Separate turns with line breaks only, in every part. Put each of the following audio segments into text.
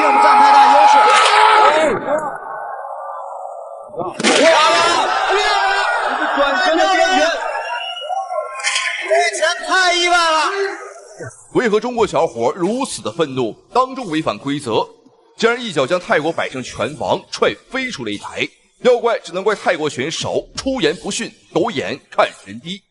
並不占太大優勢。
转身的边拳，
这拳太意外了。
为何中国小伙如此的愤怒，当众违反规则，竟然一脚将泰国百胜拳王踹飞出擂台？要怪只能怪泰国选手出言不逊，狗眼看人低。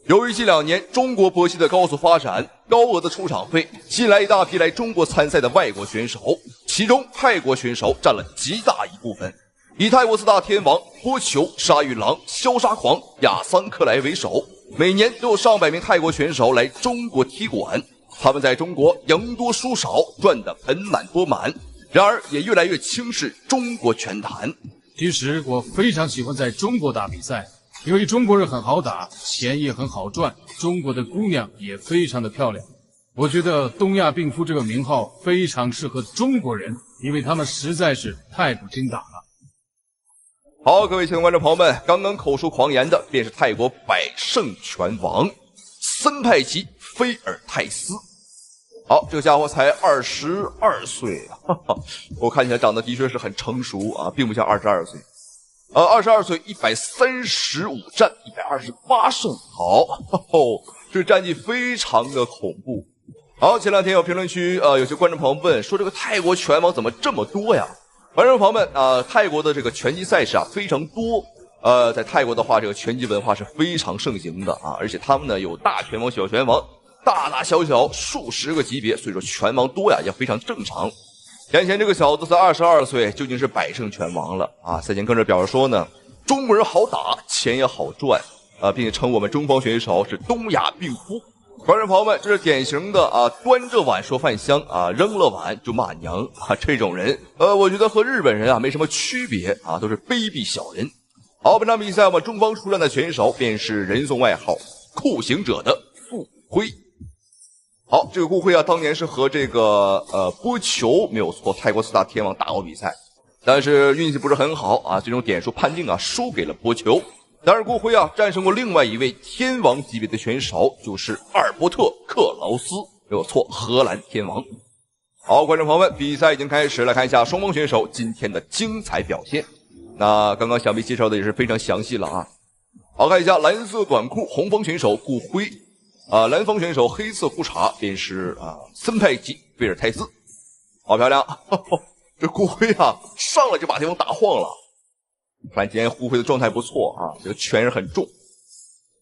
由于近2年中国搏击的高速发展，高額的出場費吸引來一大批來中國參賽的外國選手，其中泰國選手佔了極大一部分。以泰國4大天王波球、鯊魚狼、消殺狂、亞桑克萊為首，每年都有上百名泰國選手來中國踢館。他們在中國贏多輸少，賺得盆滿缽滿，然而也越來越輕視中國拳壇。
其實我非常喜歡在中國打比賽，因為中國人很好打，錢也很好賺，中國的姑娘也非常的漂亮。我覺得東亞病夫這個名號非常適合中國人，因為他們實在是太不經打了。
好，各位親愛的觀眾朋友們，剛剛口出狂言的便是泰國百勝拳王森派吉菲爾泰斯。好，這個家伙才22歲啊，我看起來長得的確是很成熟啊，並不像22歲。22歲135戰128勝，好，這個戰績非常的恐怖。好，前2天有評論區有些觀眾朋友問說，這個泰國拳王怎麼這麼多呀？觀眾朋友們泰國的這個拳擊賽事啊非常多。在泰國的話，這個拳擊文化是非常盛行的啊，而且他們呢有大拳王、小拳王，大大小小數十個級別，所以說拳王多呀也非常正常。眼前這個小子才22歲，究竟是百勝拳王了啊！賽前跟着表示說呢，中國人好打，錢也好賺並且稱我們中方選手是東亞病夫。觀眾朋友們，這是典型的端着碗說飯香啊，扔了碗就罵娘啊，這種人我覺得和日本人沒什麼區別啊，都是卑鄙小人。好，本場比賽我們中方出戰的選手便是人送外號酷刑者的顧輝。好，這個顧輝當年是和這個波球沒有錯，泰國4大天王打過比賽，但是運氣不是很好啊，最終點數判定輸給了波球。但是顧輝戰勝過另外一位天王級別的選手，就是阿爾伯特·克勞斯，沒有錯，荷蘭天王。好，觀眾朋友們，比賽已經開始，來看一下雙方選手今天的精彩表現。那剛剛想必介紹的也是非常詳細了啊。好，看一下藍色短褲紅方選手顧輝，藍方選手黑色褲衩便是森派吉菲爾泰斯，好漂亮！這顧輝上來就把對方打晃了。看來今天顧輝的狀態不錯啊，這個拳是很重。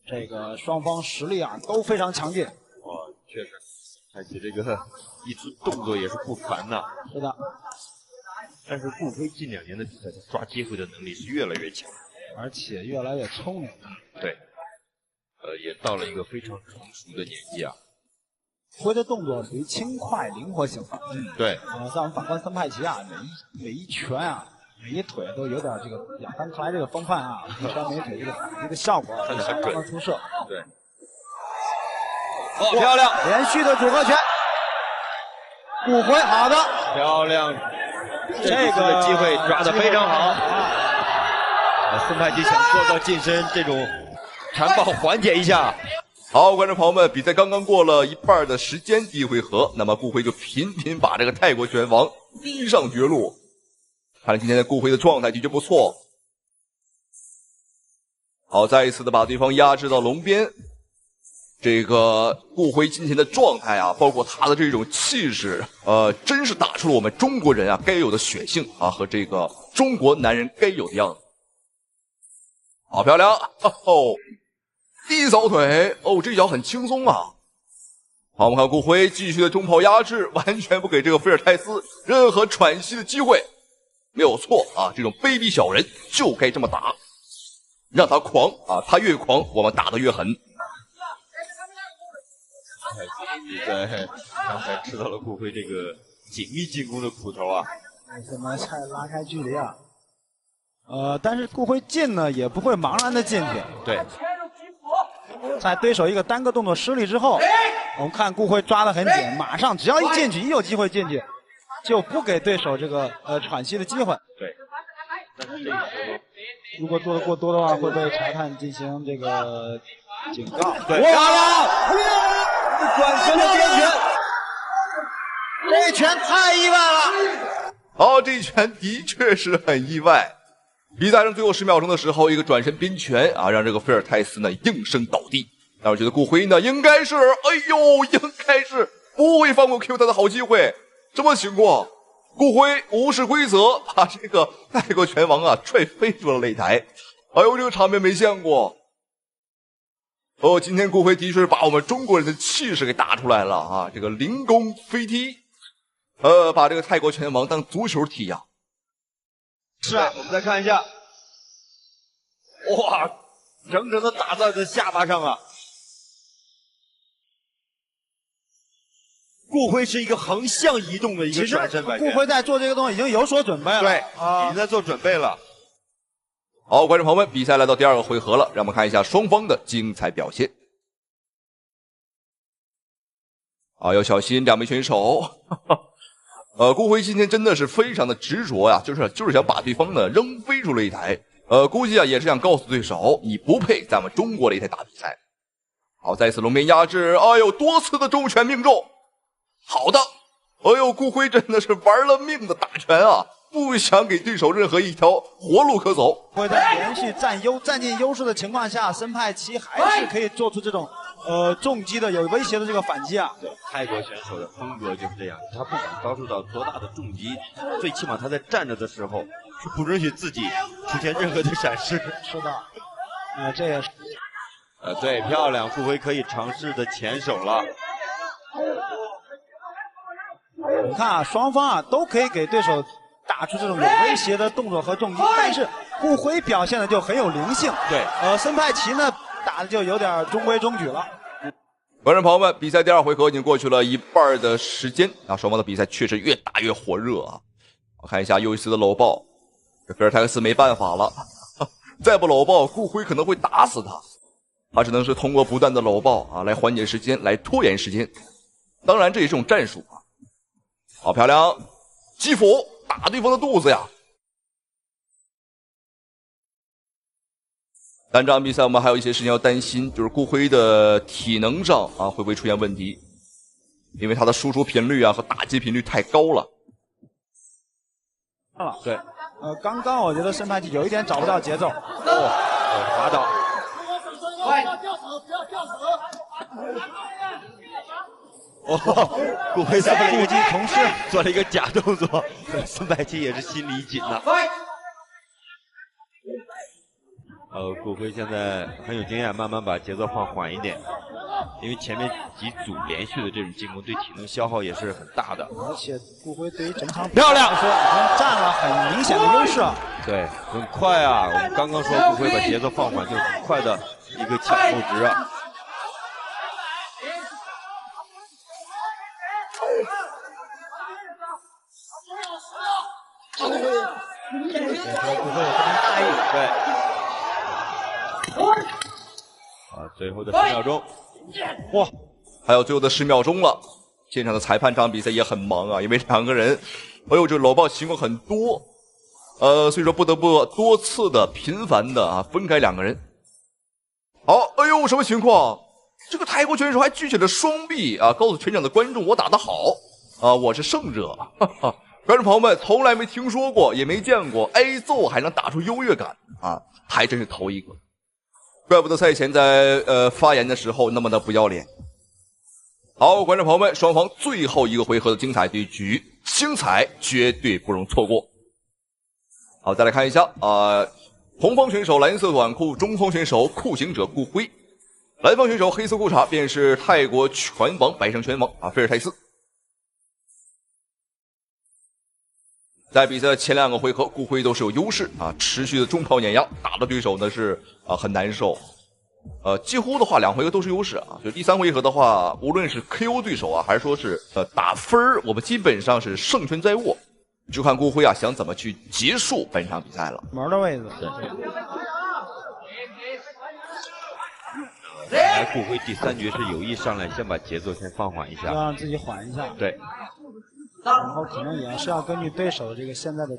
這個雙方實力都非常強勁。
確實，而且這個一直動作也是不凡吶。
是的。
但是顧輝近2年的比賽，他抓機會的能力是越來越強，
而且越來越聰明。
對，也到了一個非常成熟的年紀啊。
顧輝的動作屬於輕快靈活型的。
對。
像我們反觀森派吉每一拳每一腿都有點這個亞桑克萊這個風範一拳每腿這個效果相當出色。
對。哦，漂亮！
連續的組合拳。顧輝，好的。
漂亮。這個機會抓得非常好。森派吉想做到近身這種殘暴緩解一下。
好，觀眾朋友們，比賽剛剛過了一半的時間，第一回合，那麼顧輝就頻頻把這個泰國拳王逼上絕路。看來今天的顧輝的狀態的確不錯。好，再一次的把對方壓制到籠邊。這個顧輝今天的狀態包括他的這種氣勢，真是打出了我們中國人該有的血性和這個中國男人該有的樣子。好漂亮！一掃腿，這一腳很輕鬆啊。好，我們看顧輝繼續的中炮壓制，完全不給這個菲爾泰斯任何喘息的機會。沒有錯啊，這種卑鄙小人就該這麼打，讓他狂他越狂，我們打得越狠。
比賽剛才吃到了顧輝這個緊密進攻的苦頭啊。
怎麼才拉開距離但是顧輝進呢，也不會茫然的進去。
對。
在對手一個單個動作失利之後，我們看顧輝抓得很緊，馬上只要一進去，一有機會進去，就不給對手這個喘息的機會。
對。但是這個時候，
如果做得過多的話，會被裁判進行這個警告。
對。
哇！轉身的邊拳，這拳太意外了。
好，这一拳的確是很意外。比賽剩最後10秒鐘的時候，一個轉身邊拳啊，讓這個菲爾泰斯呢應聲倒地。但我覺得顧輝呢，應該是不會放過 Q 他的好機會。什麼情況？顧輝無視規則，把這個泰國拳王啊踹飛出了擂台。哎呦，這個場面沒見過。哦，今天顧輝的確是把我們中國人的氣勢給打出來了啊！這個凌空飛踢，把這個泰國拳王當足球踢呀。
是啊，我們再看一下，哇，整整的打在他下巴上啊！顧輝是一個橫向移動的一個轉身擺拳。
顧輝在做這個動作已經有所準備了，
對，已經在做準備了。
好，觀眾朋友們，比賽來到第2個回合了，讓我們看一下雙方的精彩表現。啊，要小心兩名選手。顧輝今天真的是非常的執着呀，就是想把對方呢扔飛出擂台。估計啊也是想告訴對手，你不配在我們中國擂台打比賽。好，再次龍邊壓制，哎呦，多次的重拳命中。好的，哎呦，顧輝真的是玩了命的打拳啊！不想給對手任何一條活路可走。
會在連續佔盡優勢的情況下，森派奇還是可以做出這種重擊的有威脅的這個反擊啊。
對，泰國選手的風格就是這樣，他不管遭受到多大的重擊，最起碼他在站着的時候是不允許自己出現任何的閃失。
是的，這也是。
對，漂亮，顧輝可以嘗試的前手了。
你看啊，雙方啊都可以給對手打出這種有威脅的動作和重擊，但是顧輝表現的就很有靈性。
對，
森派奇呢打的就有點中規中矩了。
觀眾朋友們，比賽第2回合已經過去了一半的時間啊，雙方的比賽確實越打越火熱啊。我看一下又一次的摟抱，這菲爾泰斯沒辦法了，再不摟抱，顧輝可能會打死他。他只能是通過不斷的摟抱啊來緩解時間，來拖延時間。當然這也是一種戰術啊。好漂亮，擊斧打對方的肚子呀！但這場比賽我們還有一些事情要擔心，就是顧輝的體能上啊會不會出現問題？因為他的輸出頻率啊和打擊頻率太高了。
對，剛剛我覺得森派奇有一點找不到節奏。
滑倒。顧輝在腹肌同時做了一個假動作，森派奇也是心裡緊吶。顧輝現在很有經驗，慢慢把節奏放緩一點，因為前面幾組連續的這種進攻對體能消耗也是很大的。
而且顧輝對於整場
漂亮
說已經佔了很明顯的優勢。
對，很快啊！我們剛剛說顧輝把節奏放緩，就很快的一個搶負值啊。对，最後的10秒鐘，
哇，還有最後的10秒鐘了。現場的裁判這場比賽也很忙啊，因為兩個人，哎呦，這摟抱情況很多，所以說不得不多次的頻繁的啊分開兩個人。好，哎呦，什麼情況？這個泰國選手還舉起了雙臂啊，告訴全場的觀眾我打得好啊，我是勝者。哈哈，觀眾朋友們從來沒聽說過，也沒見過挨揍還能打出優越感啊，還真是頭一個。怪不得賽前在發言的時候那麼的不要臉。好，觀眾朋友們，雙方最後一個回合的精彩對局，精彩絕對不容錯過。好，再來看一下紅方選手藍色短褲，中方選手酷刑者顧輝，藍方選手黑色褲衩便是泰國拳王百勝拳王菲爾泰斯。在比賽的前2個回合，顧輝都是有優勢啊，持續的中炮碾壓，打的對手呢是很難受。幾乎的話2回合都是優勢啊，就第3回合的話，無論是 KO 對手啊，還是說是打分我們基本上是勝權在握，就看顧輝啊想怎麼去結束本場比賽了。
門的位置，
對。顧輝第3局是有意上來先把節奏先放緩一下，
要讓自己緩一下。
對。
然後可能也是要根據對手這個現在的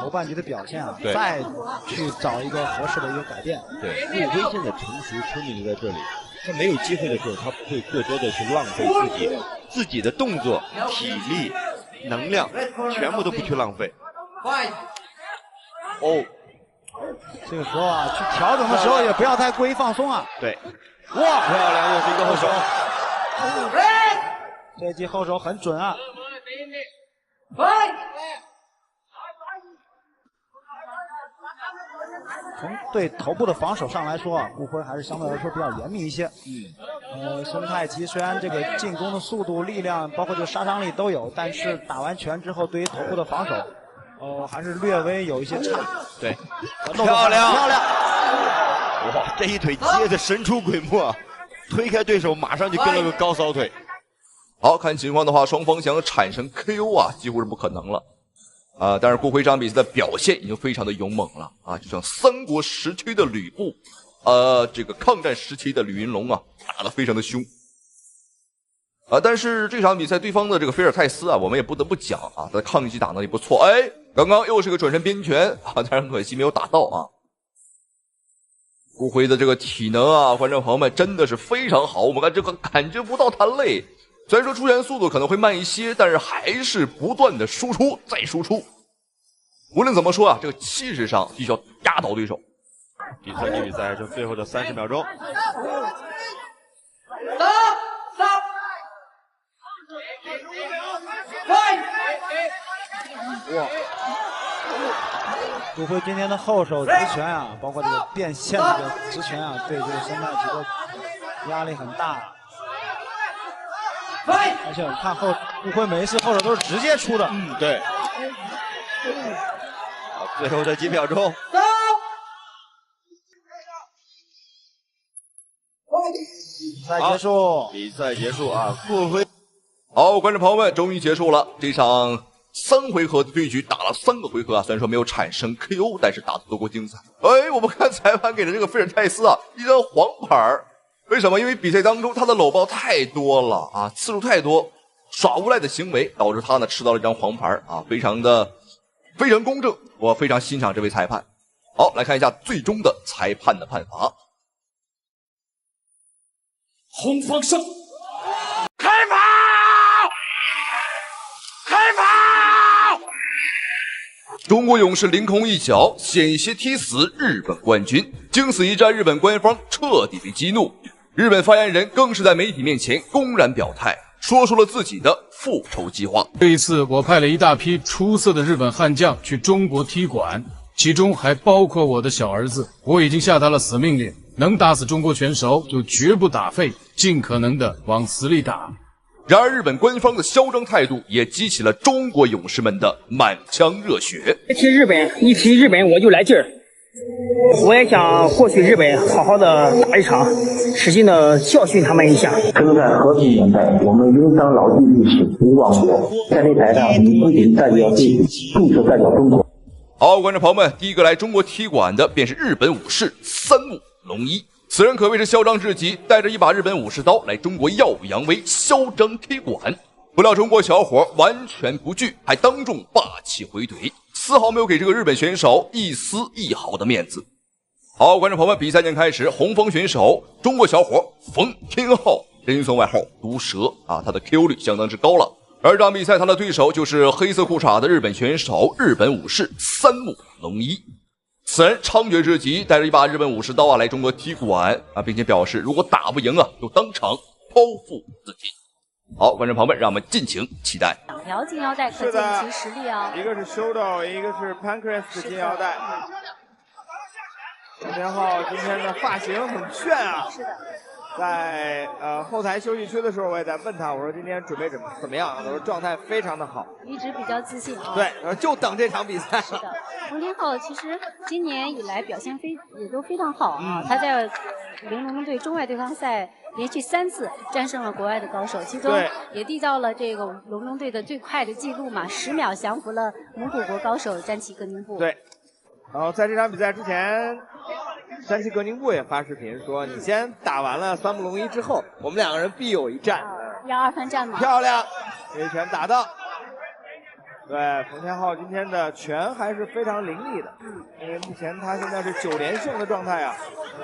頭半局的表現啊，再去找一個合適的一個改變。
對，顧輝現在成熟聰明就在這裡，他沒有機會的時候，他不會過多的去浪費自己的動作、體力、能量，全部都不去浪費。
哦，
这个时候啊，去调整的时候也不要太过于放松啊。
对，哇，漂亮，又是一个后手。
这一记后手很准啊。从对头部的防守上来说啊，顾辉还是相对来说比较严密一些。孙太奇虽然这个进攻的速度、力量，包括这个杀伤力都有，但是打完拳之后，对于头部的防守，还是略微有一些差。
对，漂亮，漂亮！哇，这一腿接着神出鬼没，推开对手，马上就跟了个高扫腿。
好看情况的话，双方想产生 KO 啊，幾乎是不可能了。但是顧輝這場比賽的表現已經非常的勇猛了啊，就像三國時期的呂布，這個抗戰時期的呂雲龍啊，打得非常的兇。但是這場比賽對方的這個菲爾泰斯啊，我們也不得不講啊，他的抗擊打能力不錯。哎，剛剛又是個轉身邊拳啊，但是很可惜沒有打到啊。顧輝的這個體能啊，觀眾朋友們真的是非常好，我們這個感覺不到他累。雖然說出拳速度可能會慢一些，但是還是不斷的輸出再輸出。無論怎麼說啊，這個氣勢上必須要壓倒對手。
第三局比賽就最後的30秒鐘。
哇！顧輝今天的後手直拳啊，包括這個變線的這個直拳啊，對這個孫太奇的壓力很大。而且我看顧輝每一次後手都是直接出的。
對。好，最後的幾秒鐘。
比賽結束。
比賽結束啊，顧輝。
好，觀眾朋友們，終於結束了這場3回合的對局，打了3個回合啊，雖然說沒有產生 KO，但是打得多麼精彩。哎，我們看裁判給了這個菲爾泰斯啊一張黃牌。為什麼？因為比賽當中他的摟抱太多了啊，次數太多，耍無賴的行為導致他呢吃到了一張黃牌啊，非常公正，我非常欣賞這位裁判。好，來看一下最終的裁判的判罰。
紅方勝，
開跑！開跑！中國勇士凌空一腳險些踢死日本冠軍，經此一戰，日本官方徹底被激怒。日本發言人更是在媒體面前公然表態，說出了自己的復仇計劃。
這一次，我派了一大批出色的日本悍將去中國踢館，其中還包括我的小兒子。我已經下達了死命令，能打死中國拳手就絕不打廢，盡可能的往死裡打。
然而，日本官方的囂張態度也激起了中國勇士們的滿腔熱血。
一提日本我就來勁兒。我也想獲取日本好好的打一場，使勁的教訓他們一下。
生在和平年代，我們應當牢記歷史，不忘我。在擂台上，你不僅代表自己，更是代表中國。
好，觀眾朋友們，第一個來中國踢館的便是日本武士三木龍一，此人可謂是囂張至極，帶着一把日本武士刀來中國耀武揚威，囂張踢館。不料中國小伙完全不懼，還當眾霸氣回懟，絲毫沒有給這個日本選手一絲一毫的面子。好，觀眾朋友們，比賽將開始，紅方選手中國小伙馮天浩，人送外號毒蛇啊，他的 KO 率相當之高了。而這場比賽他的對手就是黑色褲衩的日本選手日本武士三木龍一。此人猖獗至極，帶着一把日本武士刀啊來中國踢館啊，並且表示如果打不贏啊，就當場剖腹自盡。好，觀眾朋友們，讓我們盡情期待。
兩條金腰帶，可見其實力啊！
一個是 Shodo， 一個是 Pancrase 的金腰帶。馮天浩今天的髮型很炫啊！
是的。
在後台休息區的時候，我也在問他，我說今天準備怎麼樣？他說狀態非常的好，
一直比較自信啊。
對，就等這場比賽。
是的，馮天浩其實今年以來表現也都非常好啊。他在玲瓏隊中外對抗賽連續3次戰勝了國外的高手，其中也締造了這個玲瓏隊的最快的記錄嘛，10秒降服了蒙古國高手詹奇格寧布。
對，然後在這場比賽之前，詹奇格寧布也發視頻說：“你先打完了三木龍一之後，我們兩個人必有一戰。”
要二番戰嘛？
漂亮，這一拳打到。對，馮天浩今天的拳還是非常凌厲的，因為目前他現在是9連勝的狀態啊，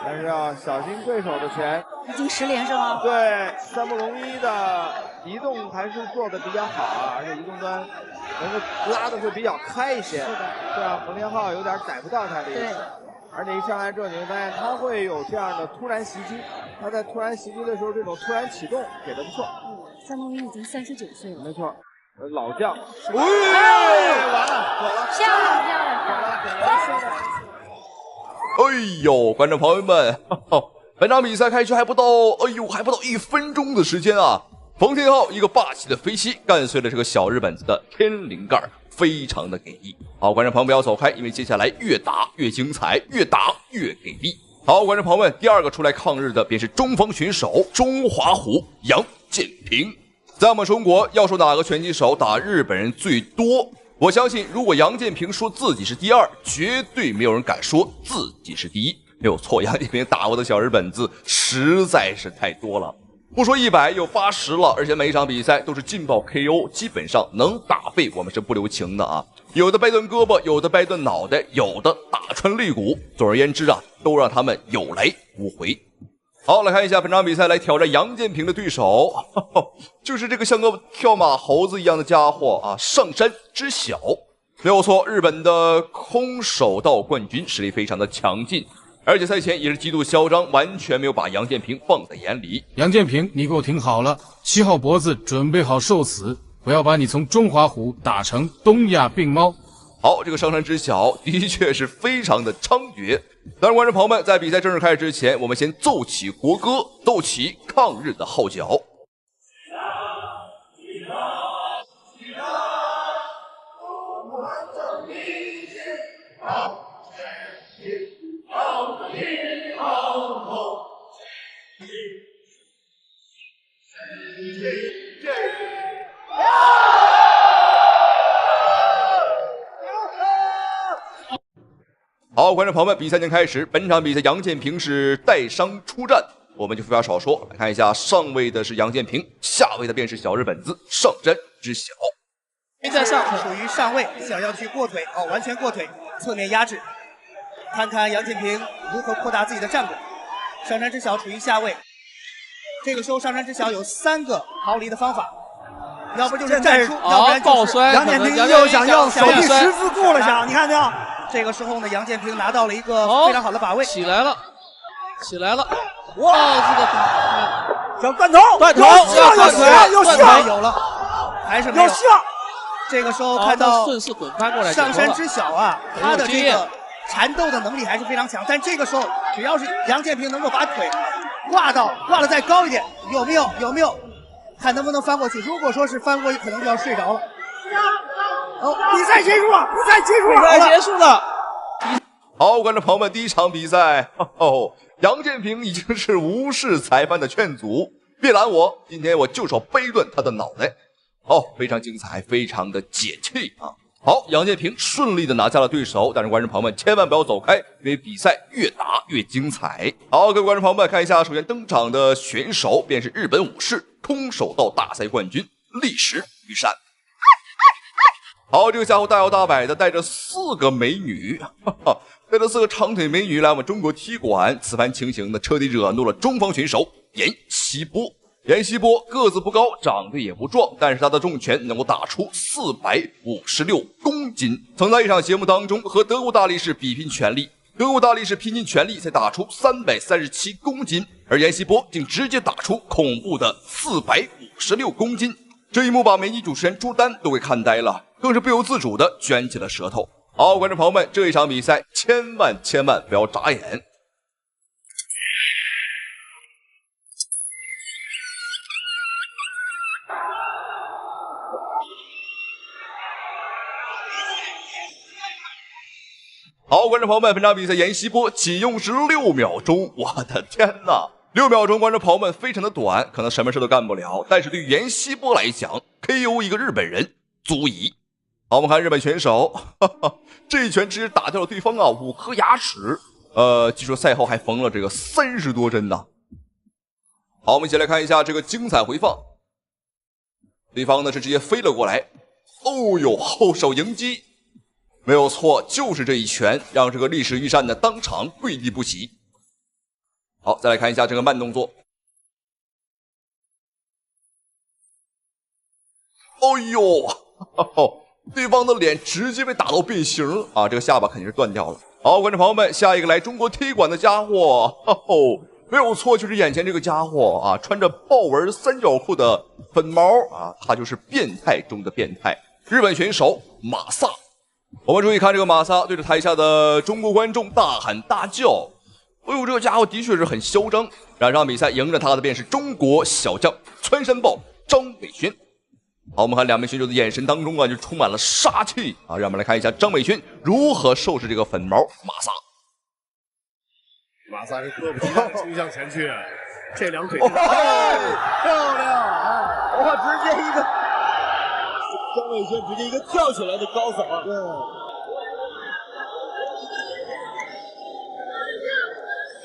但是要小心對手的拳。
已經10連勝了。
對，三木龍一的移动还是做的比較好啊，而且移動端能夠拉的會比較開一些，這樣馮天浩有點逮不到他的意思。而且一上來之後，你會發現他會有這樣的突然襲擊，他在突然襲擊的時候，這種突然啟動給的不錯。
范仲淹已經39歲了，
沒錯，老將。
完了，漂亮漂亮。
哎呦，觀眾朋友們，本場比賽開局還不到1分鐘的時間啊！馮天浩一個霸氣的飛膝，幹碎了這個小日本子的天靈蓋，非常的給力。好，觀眾朋友們不要走開，因為接下來越打越精彩，越打越給力。好，觀眾朋友們，第二個出來抗日的便是中方選手中華虎楊建平。在我們中國，要說哪個拳擊手打日本人最多，我相信如果楊建平說自己是第二，絕對沒有人敢說自己是第一。沒有錯，楊建平打過的小日本子實在是太多了，不說100有80了，而且每一場比賽都是勁爆 KO， 基本上能打背我們是不留情的啊。有的掰斷胳膊，有的掰斷腦袋，有的打穿肋骨，总而言之啊，都讓他們有来无回。好，来看一下本场比賽来挑戰楊建平的對手，就是這個像個跳馬猴子一樣的家伙啊，上山之小。沒有錯，日本的空手道冠軍實力非常的強勁，而且賽前也是極度囂張，完全沒有把楊建平放在眼裡。
楊建平，你給我聽好了，7號脖子準備好受死，不要把你從中華虎打成東亞病貓。
好，這個上山之小的確是非常的猖獗。當然，觀眾朋友們，在比賽正式開始之前，我們先奏起國歌，奏起抗日的號角。好，觀眾朋友們，比賽已經開始。本場比賽楊建平是帶傷出戰，我們就廢話少說，來看一下上位的是楊建平，下位的便是小日本子上山之小。
在上屬於上位，想要去過腿完全過腿，側面壓制。看看楊建平如何擴大自己的戰果。上山之小處於下位，這個時候上山之小有3個逃離的方法，要不就是戰術，要不然就是
楊建平又想用手臂十字固了下，你看沒有？
這個時候呢，楊建平拿到了一個非常好的把位，
起來了，起來了！
哇，
這個
小斷頭，
斷頭，
又像
有了，還是没有。這個時候看到
順勢滾翻過來，
上山之小啊，他的這個纏鬥的能力還是非常強。但這個時候，只要是楊建平能夠把腿掛得再高一點，有沒有？看能不能翻過去。如果說是翻過去，可能就要睡着了。比賽結束了，
好，觀眾朋友們，第一場比賽，楊建平已經是無視裁判的勸阻，別攔我，今天我就是要掰斷他的腦袋。非常精彩，非常的解氣啊！好，楊建平順利的拿下了對手，但是觀眾朋友們千萬不要走開，因為比賽越打越精彩。好，各位觀眾朋友們，看一下，首先登場的選手便是日本武士空手道大賽冠軍立石玉山。好，這個家伙大搖大擺的帶着4個美女，帶着4個長腿美女來我們中國踢館，此番情形呢徹底惹怒了中方選手閻錫波。閻錫波個子不高，長得也不壯，但是他的重拳能夠打出456公斤。曾在一場節目當中和德國大力士比拼拳力，德國大力士拼盡全力才打出337公斤，而閻錫波竟直接打出恐怖的456公斤。這一幕把美女主持人朱丹都給看呆了，更是不由自主地捲起了舌頭。好，觀眾朋友們，這一場比賽千萬不要眨眼。好，觀眾朋友們，本場比賽閻錫波僅用時6秒鐘，我的天哪！6秒鐘，觀眾朋友們非常的短，可能什麼事都幹不了，但是對閻錫波來講 ，KO 一個日本人足矣。好，我們看日本選手，這一拳直接打掉了對方5顆牙齒，據說賽後還縫了這個30多針呢。好，我們一起來看一下這個精彩回放，對方呢是直接飛了過來，哦呦，後手迎擊。沒有錯，就是這一拳讓這個立石玉山呢當場跪地不起。好，再來看一下這個慢動作。哦呦，對方的臉直接被打到變形啊！這個下巴肯定是斷掉了。好，觀眾朋友們，下一個來中國踢館的家伙，沒有錯，就是眼前這個家伙啊，穿着豹紋三角褲的粉毛啊，他就是變態中的變態，日本選手馬薩。我們注意看這個馬薩對着台下的中國觀眾大喊大叫，哎呦，這個家伙的確是很囂張。這場比賽贏着他的便是中國小將蹿山豹張偉軒。好，我們看兩名選手的眼神當中啊，就充滿了殺氣啊！讓我們來看一下張偉軒如何收拾這個粉毛馬薩。
馬薩是迫不及待地衝向前去，這兩腿，
漂亮！哇，直接一个张伟轩直接一个跳起来的高扫，对。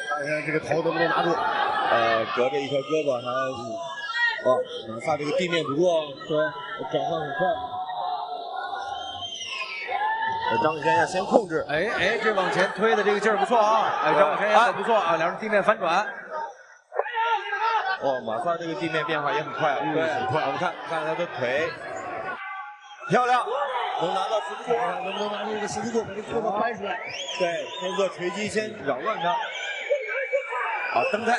看看这个头能不能拿住？隔着一条胳膊還。馬薩這個地面不弱，對，轉換很快。張偉軒要先控制，這往前推的這個勁兒不錯啊！張偉軒也很不錯啊，兩人地面翻轉。馬薩這個地面變化也很快，對，很快。我們看他的腿，漂亮，能拿到十字固，能不能拿住這個十字固，把這個胳膊翻出來？對，先做錘擊，先擾亂他。好，登台。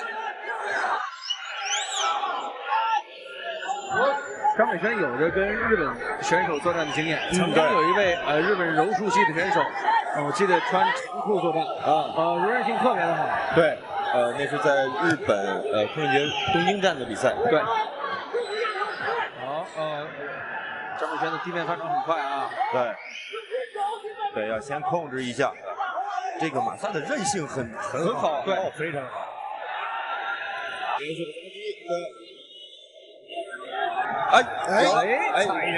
張偉軒有着跟日本選手作戰的經驗，曾經有一位日本柔術系的選手，我記得穿長褲作戰柔韌性特別的好。對，那是在日本柯文傑東京站的比賽。對。好，張偉軒的地面翻轉很快啊。對。對，要先控制一下。這個馬薩的韌性很好，對，非常好。連續的攻擊，對。差一點，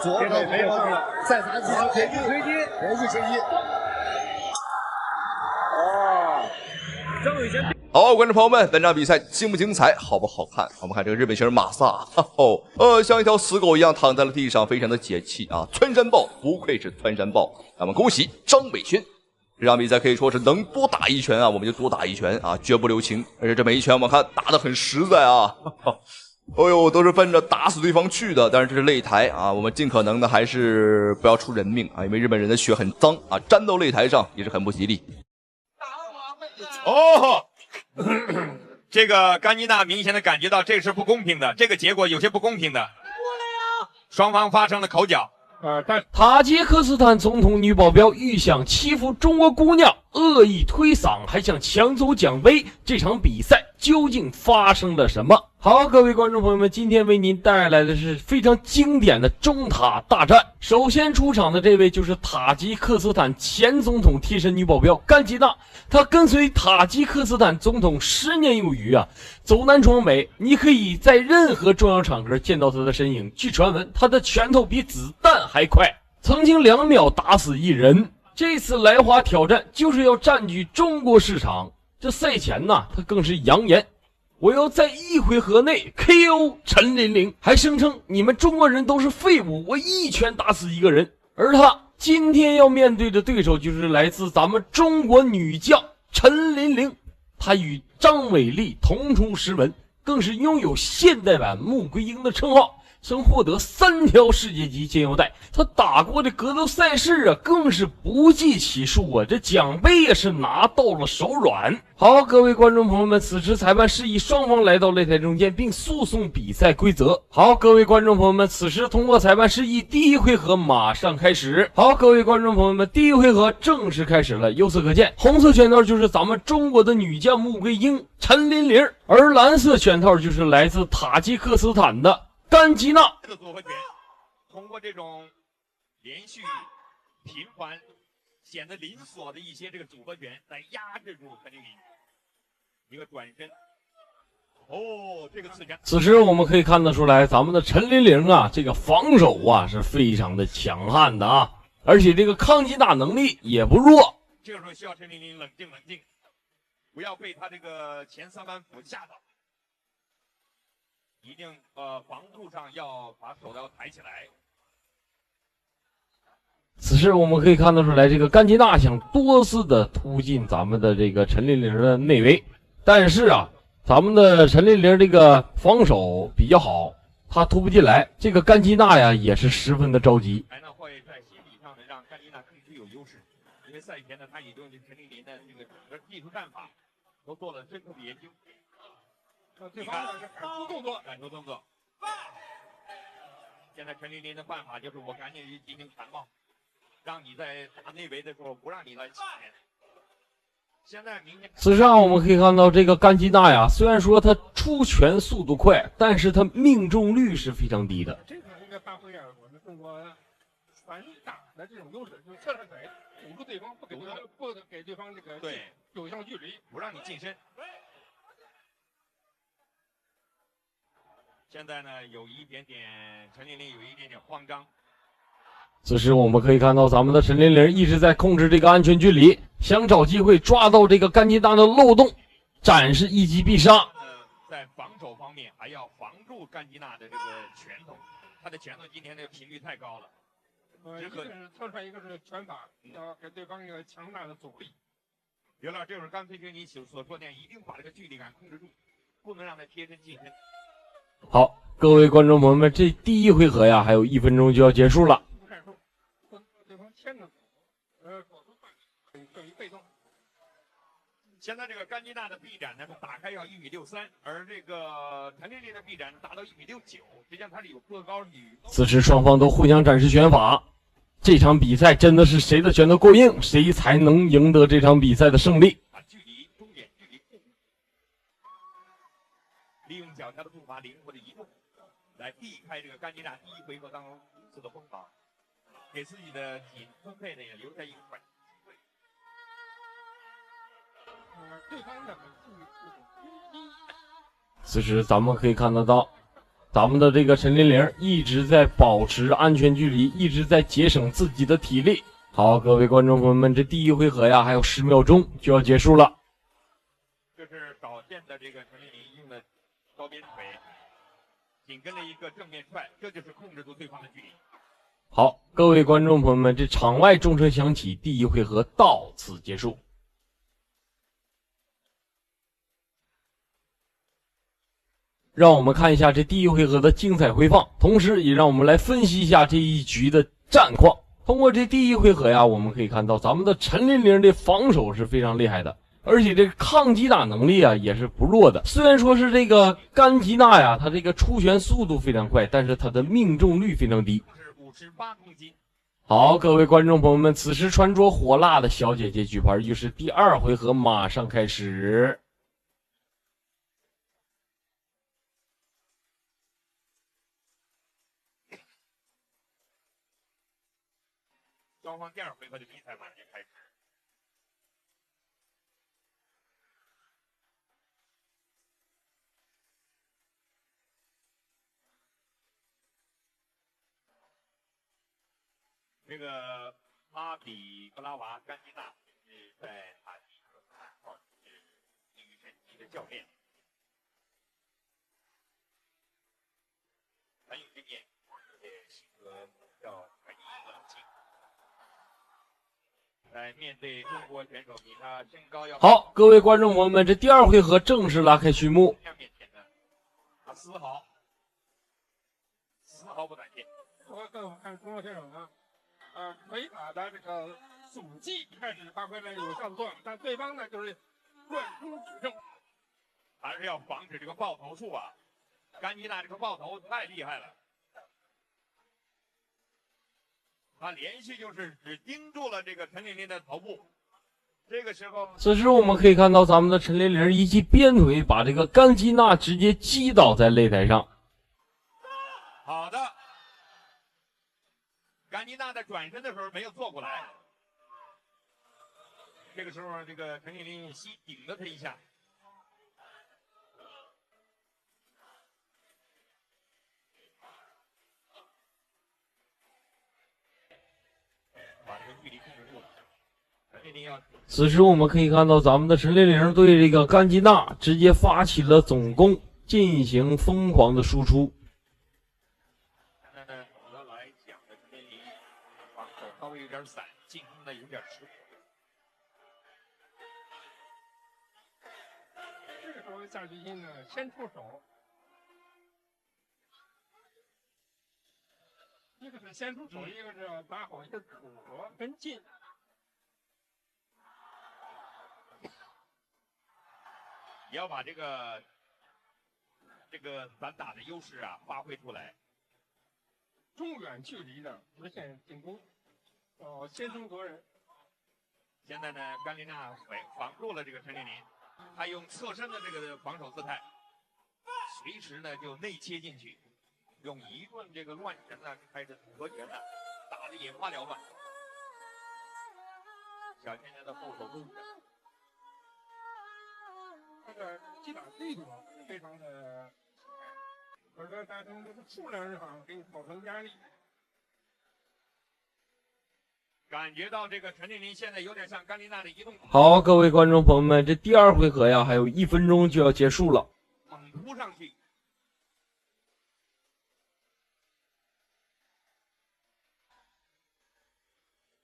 左腿沒有動了，再砸幾下推擊，連續推擊。張偉軒。
好，觀眾朋友們，本場比賽精不精彩，好不好看？我們看這個日本選手馬薩，像一條死狗一樣躺在了地上，非常的解氣啊！蹿山豹不愧是蹿山豹，咱們恭喜張偉軒。這場比賽可以說是能多打一拳啊，我們就多打一拳啊，絕不留情。而且這每一拳我們看打得很實在啊。哦呦，都是奔着打死對方去的，但是這是擂台啊，我們盡可能的還是不要出人命啊，因為日本人的血很髒啊，沾到擂台上也是很不吉利。
這個甘吉娜明顯的感覺到這是不公平的，這個結果有些不公平的，雙方發生了口角。
塔吉克斯坦總統女保鏢欲想欺負中國姑娘，惡意推搡，還想搶走獎盃，這場比賽究竟發生了什麼？好，各位觀眾朋友們，今天為您帶來的是非常經典的中塔大戰。首先出場的這位就是塔吉克斯坦前總統貼身女保鏢甘吉娜，她跟隨塔吉克斯坦總統10年有餘啊，走南闖北，你可以在任何重要場合見到她的身影。據傳聞，她的拳頭比子彈還快，曾經2秒打死1人。這次來華挑戰就是要佔據中國市場。這賽前呢，她更是揚言，我要在1回合內 KO 陳琳琳，還聲稱你們中國人都是廢物，我一拳打死1個人。而他今天要面對的對手就是來自咱們中國女將陳琳琳，她與張偉麗同出師門，更是擁有現代版穆桂英的稱號，曾獲得3條世界級金腰帶。他打過的格鬥賽事啊，更是不計其數啊，這獎盃也是拿到了手軟。好，各位觀眾朋友們，此時裁判示意雙方來到擂台中間，並訴訟比賽規則。好，各位觀眾朋友們，此時通過裁判示意，第1回合馬上開始。好，各位觀眾朋友們，第1回合正式開始了。由此可見，紅色拳套就是咱們中國的女將穆桂英陳琳琳，而藍色拳套就是來自塔吉克斯坦的甘吉娜。
組合拳通過這種連續頻繁顯得靈活的一些這個組合拳來壓制住陳琳琳，一個轉身。這個刺拳。
此時我們可以看得出來，咱們的陳琳琳啊，這個防守啊是非常的強悍的啊，而且這個抗擊打能力也不弱。
這個時候需要陳琳琳冷靜，不要被他這個前3板斧嚇到。一定防護上要把手要抬起來。
此時我們可以看得出來，這個甘吉娜想多次的突進咱們的這個陳琳琳的內圍，但是啊，咱們的陳琳琳這個防守比較好，他突不进来，這個甘基娜呀也是十分的着急。
才能會在心理上呢讓甘基娜更具有優勢，因為賽前呢他已經對陳琳琳的這個整個技術戰法都做了深刻的研究。對方呢是反出動作，反出動作。現在陈琳琳的辦法就是我趕緊進行缠抱，讓你在打內圍的時候不讓你來起前。現在明天，
事實上我們可以看到，這個甘基娜呀，雖然說他出拳速度快，但是他命中率是非常低的。
这个应該發揮我們中國傳打的這種優勢，就是側着腿堵住對方，不給對方這個
對
有效距離，
不讓你近身。現在呢，有一點點陳琳琳有一點點慌張。
此時我們可以看到，咱們的陳琳琳一直在控制這個安全距離，想找機會抓到這個甘基娜的漏洞，展示一擊必殺。
在防守方面還要防住甘基娜的這個拳頭，他的拳頭今天的頻率太高了。
一個是側踹，一個是拳法，要給對方一個強大的阻力。
劉老師，這會兒剛才跟你所說的，一定把這個距離感控制住，不能讓他貼身近身。
好，各位觀眾朋友們，這第一回合呀，還有1分鐘就要結束了。
對方牽着手，等於被動。
現在這個甘基娜的臂展呢，打開要1.63米，而這個陳琳琳的臂展達到1.69米，實際上它是有個高與。
此時雙方都互相展示拳法，這場比賽真的是誰的拳頭夠硬，誰才能贏得這場比賽的勝利。
把距離終點距離控制，利用腳下的步伐靈活的移動，來避開這個甘基娜第一回合當中如此的鋒芒，給自己的體分配呢也留下一個反擊機會。
對方的
此時咱們可以看得到，咱們的這個陳琳琳一直在保持安全距離，一直在節省自己的體力。好，各位觀眾朋友們，這第一回合呀，還有10秒鐘就要結束了。
這是少見的這個陳琳琳用的高邊腿，緊跟着一個正面踹，這就是控制住對方的距離。
好，各位觀眾朋友們，這場外鐘聲響起，第一回合到此結束。讓我們看一下這第一回合的精彩回放，同時也讓我們來分析一下這一局的戰況。通過這第一回合呀，我們可以看到咱們的陳琳琳的防守是非常厲害的，而且這個抗擊打能力啊也是不弱的。雖然說是這個甘基娜呀，她這個出拳速度非常快，但是她的命中率非常低。
58公斤。
好，各位觀眾朋友們，此時穿着火辣的小姐姐舉牌，於是第二回合馬上開始。
雙方第二回合的比賽馬上開始。這個阿比布拉娃甘基娜是在塔吉克斯坦是女神級的教練，很有經驗，而且性格比較很冷靜。在面對中國選手比他身高要
好，各位觀眾朋友們，這第二回合正式拉開序幕。
他絲毫不膽怯。
我更看中國選手呢，腿法的這個阻擊開始發揮了有效的作用，但對方呢就是亂衝取勝，
還是要防止這個爆頭術啊！甘基娜這個爆頭太厲害了。他連續就是只盯住了這個陳琳琳的頭部，這個時候，
此時我們可以看到咱們的陳琳琳一記鞭腿把這個甘基娜直接擊倒在擂台上。
好的，甘基娜在轉身的時候沒有坐過來，這個時候這個陳琳琳吸頂了他一下。
此時我們可以看到咱們的陳琳琳對這個甘基娜直接發起了總攻，進行瘋狂的輸出。
現在呢，主要來講的陳琳琳防守稍微有點散，進攻呢有點遲緩。
這個時候下決心呢，先出手。一个是先出手，一个是要打好一个组合跟进。
也要把这个咱打的优势啊发挥出来。
中远距离的直线进攻，先声夺人。
现在呢，甘琳娜防住了这个陈琳琳，她用侧身的这个防守姿态，随时呢就内切进去，用一顿这个乱拳呢开始组合拳呢，打得眼花缭乱。小倩倩的后手攻势，
这个击打力度非常的，而且在从这个数量上给你造成压力。
感觉到这个陈琳琳现在有点像甘琳娜的移动。
好，各位观众朋友们，这第二回合呀，还有1分鐘就要結束了。
猛撲上去。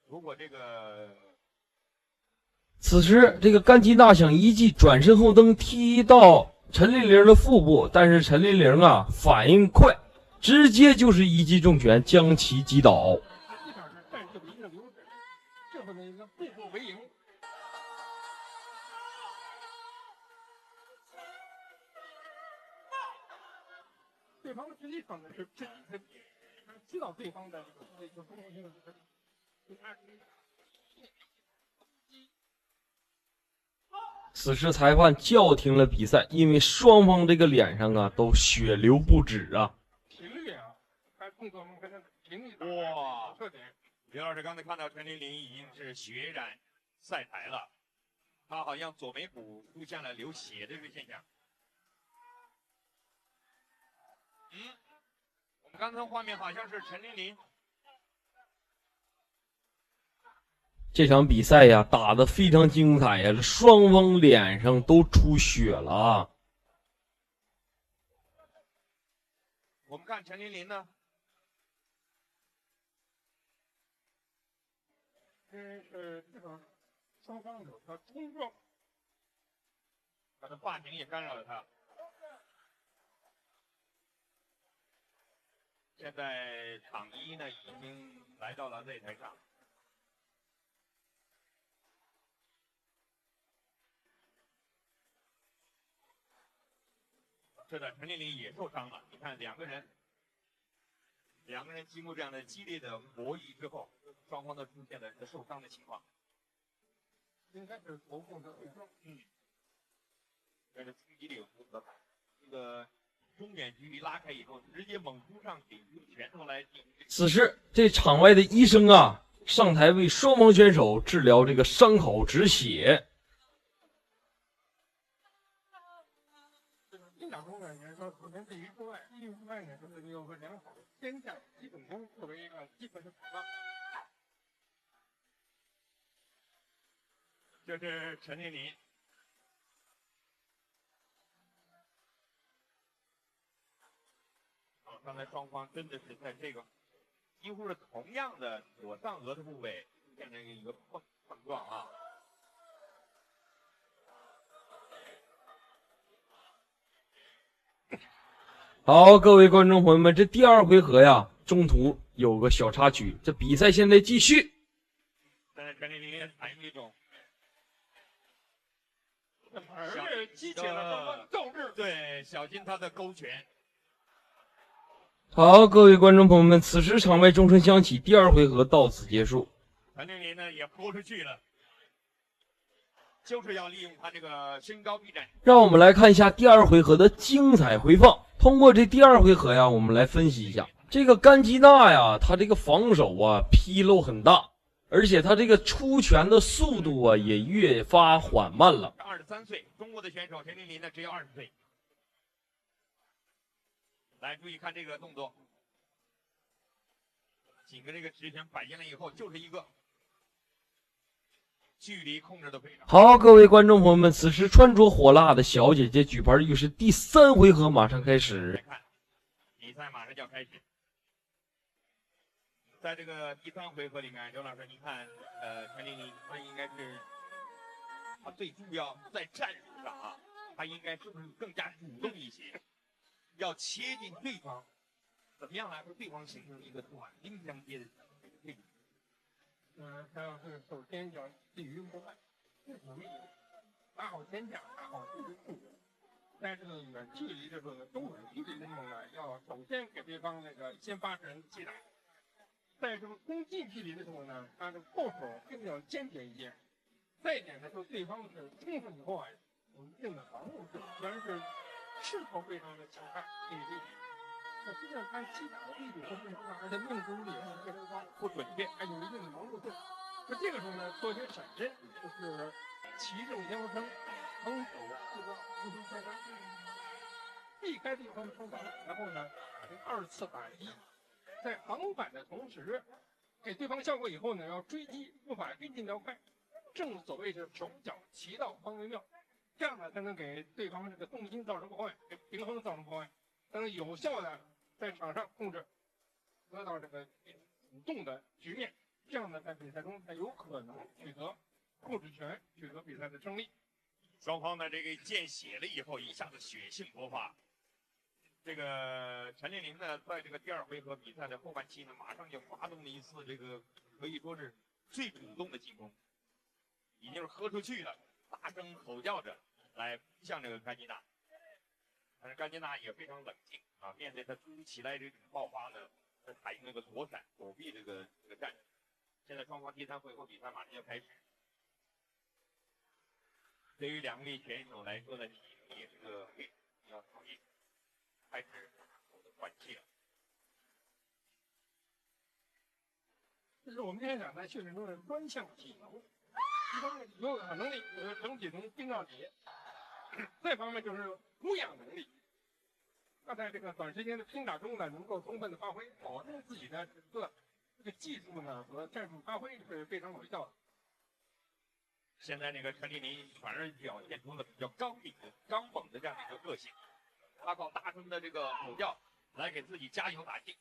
如果这个
此时，这个甘基娜想一记轉身後蹬踢到陳琳琳的腹部，但是陳琳琳啊反應快，直接就是一記重拳將其擊倒。
步步為營。對方實際上呢是知道對方的這個攻擊性的，
此時裁判叫停了比賽，因為雙方這個臉上啊都血流不止啊。
頻率啊，他動作中跟他頻率
哇
特點。
劉老師剛才看到陳琳琳已經是血染賽台了，她好像左眉骨出現了流血的這個現象。我們剛才畫面好像是陳琳琳。
這場比賽呀打得非常精彩呀，雙方臉上都出血了啊。
我們看陳琳琳呢？
這個雙方有個衝撞，
他的髮型也干擾了他。現在場一呢已經來到了擂台上。是的，陳琳琳也受傷了。你看兩個人經過這樣的激烈的博弈之後，雙方都出現了受傷的情況。
應該是頭部的受傷。
但是衝擊力有足可感。這個中遠距離拉開以後，直接猛撲上去，用拳頭來頂。
此時，這場外的醫生啊，上台為雙方選手治療這個傷口止血。
精打中感覺說，首先對於之外，一定之外呢，就是有個良好的肩下基本功作為一個基本的保障。
這是陳琳琳。剛才雙方真的是在這個幾乎是同樣的左上顎的部位出現了一個碰撞啊。
好，各位觀眾朋友們，這第二回合呀，中途有個小插曲，這比賽現在繼續。
但是陳琳琳採用一種
激起了雙方鬥志，
對，小心他的勾拳。
好，各位觀眾朋友們，此時場外鐘聲響起，第二回合到此結束。
陳琳琳呢也撲出去了，就是要利用他這個身高臂展。
讓我們來看一下第二回合的精彩回放。通過這第二回合呀，我們來分析一下這個甘基娜呀，他這個防守啊紕漏很大，而且他這個出拳的速度啊也越發緩慢了。
23歲，中國的選手陳琳琳呢只有20歲。來注意看這個動作，緊跟這個直拳擺進來以後，就是一個距離控制的非常
好。各位觀眾朋友們，此時穿着火辣的小姐姐舉牌預示第三回合馬上開始。
比賽馬上就要開始。在這個第三回合裡面，劉老師，您看，陳琳琳她應該是，她最重要在戰術上啊，她應該是不是更加主動一些？要切近對方，怎么样来和对方形成一个短兵相接的这个？他要是首先要立于国外，自主力打好前甲，打好后部。在这个远距离这个中远距离的时候呢，要首先给对方那个先发制人击打。在这个中近距离的时候呢，他的后手更要坚决一些。再一点呢，说对方是冲上以后啊，有一定的防御性，虽然是势头非常的强悍，这个那实际上他击打的力度和命中，而且命中率也非常高，不准确，还有一定的盲目性。那这个时候呢，做些闪身，就是齐正相生，横手这个互相开杀，避開對方的冲防，然後呢，二次反擊，在橫反的同時，給對方效果以後呢，要追擊，步伐跟進要快，正所謂是手腳齊到方為妙，這樣呢才能給對方這個重心造成破壞，給平衡造成破壞，才能有效的在場上控制，得到這個主動的局面，這樣呢在比賽中才有可能取得控制權，取得比賽的勝利。雙方呢，這個見血了以後，一下子血性勃發。這個陳琳琳呢，在這個第二回合比賽的後半期呢，馬上就發動了一次這個可以說是最主動的進攻，已經是喝出去了，大聲吼叫着來向這個甘吉娜。但是甘吉娜也非常冷靜啊，面對他突如其來這種爆發呢，他採用那個躲閃躲避這個戰術。現在雙方第三回合比賽馬上要開始。對於兩位選手來說呢，體能也是個非常要考驗，開始換氣了。這是我們今天講在訓練中的專項體能，一方面有氧能力，整體能拼到底；再方面就是無氧能力。要在這個短時間的拼打中呢，能夠充分的發揮，保證自己的這個技術呢和戰術發揮是非常有效的。現在那個陳琳琳反而表現出了比較剛毅的、剛猛的這樣的一個個性，他靠大聲的這個吼叫來給自己加油打氣。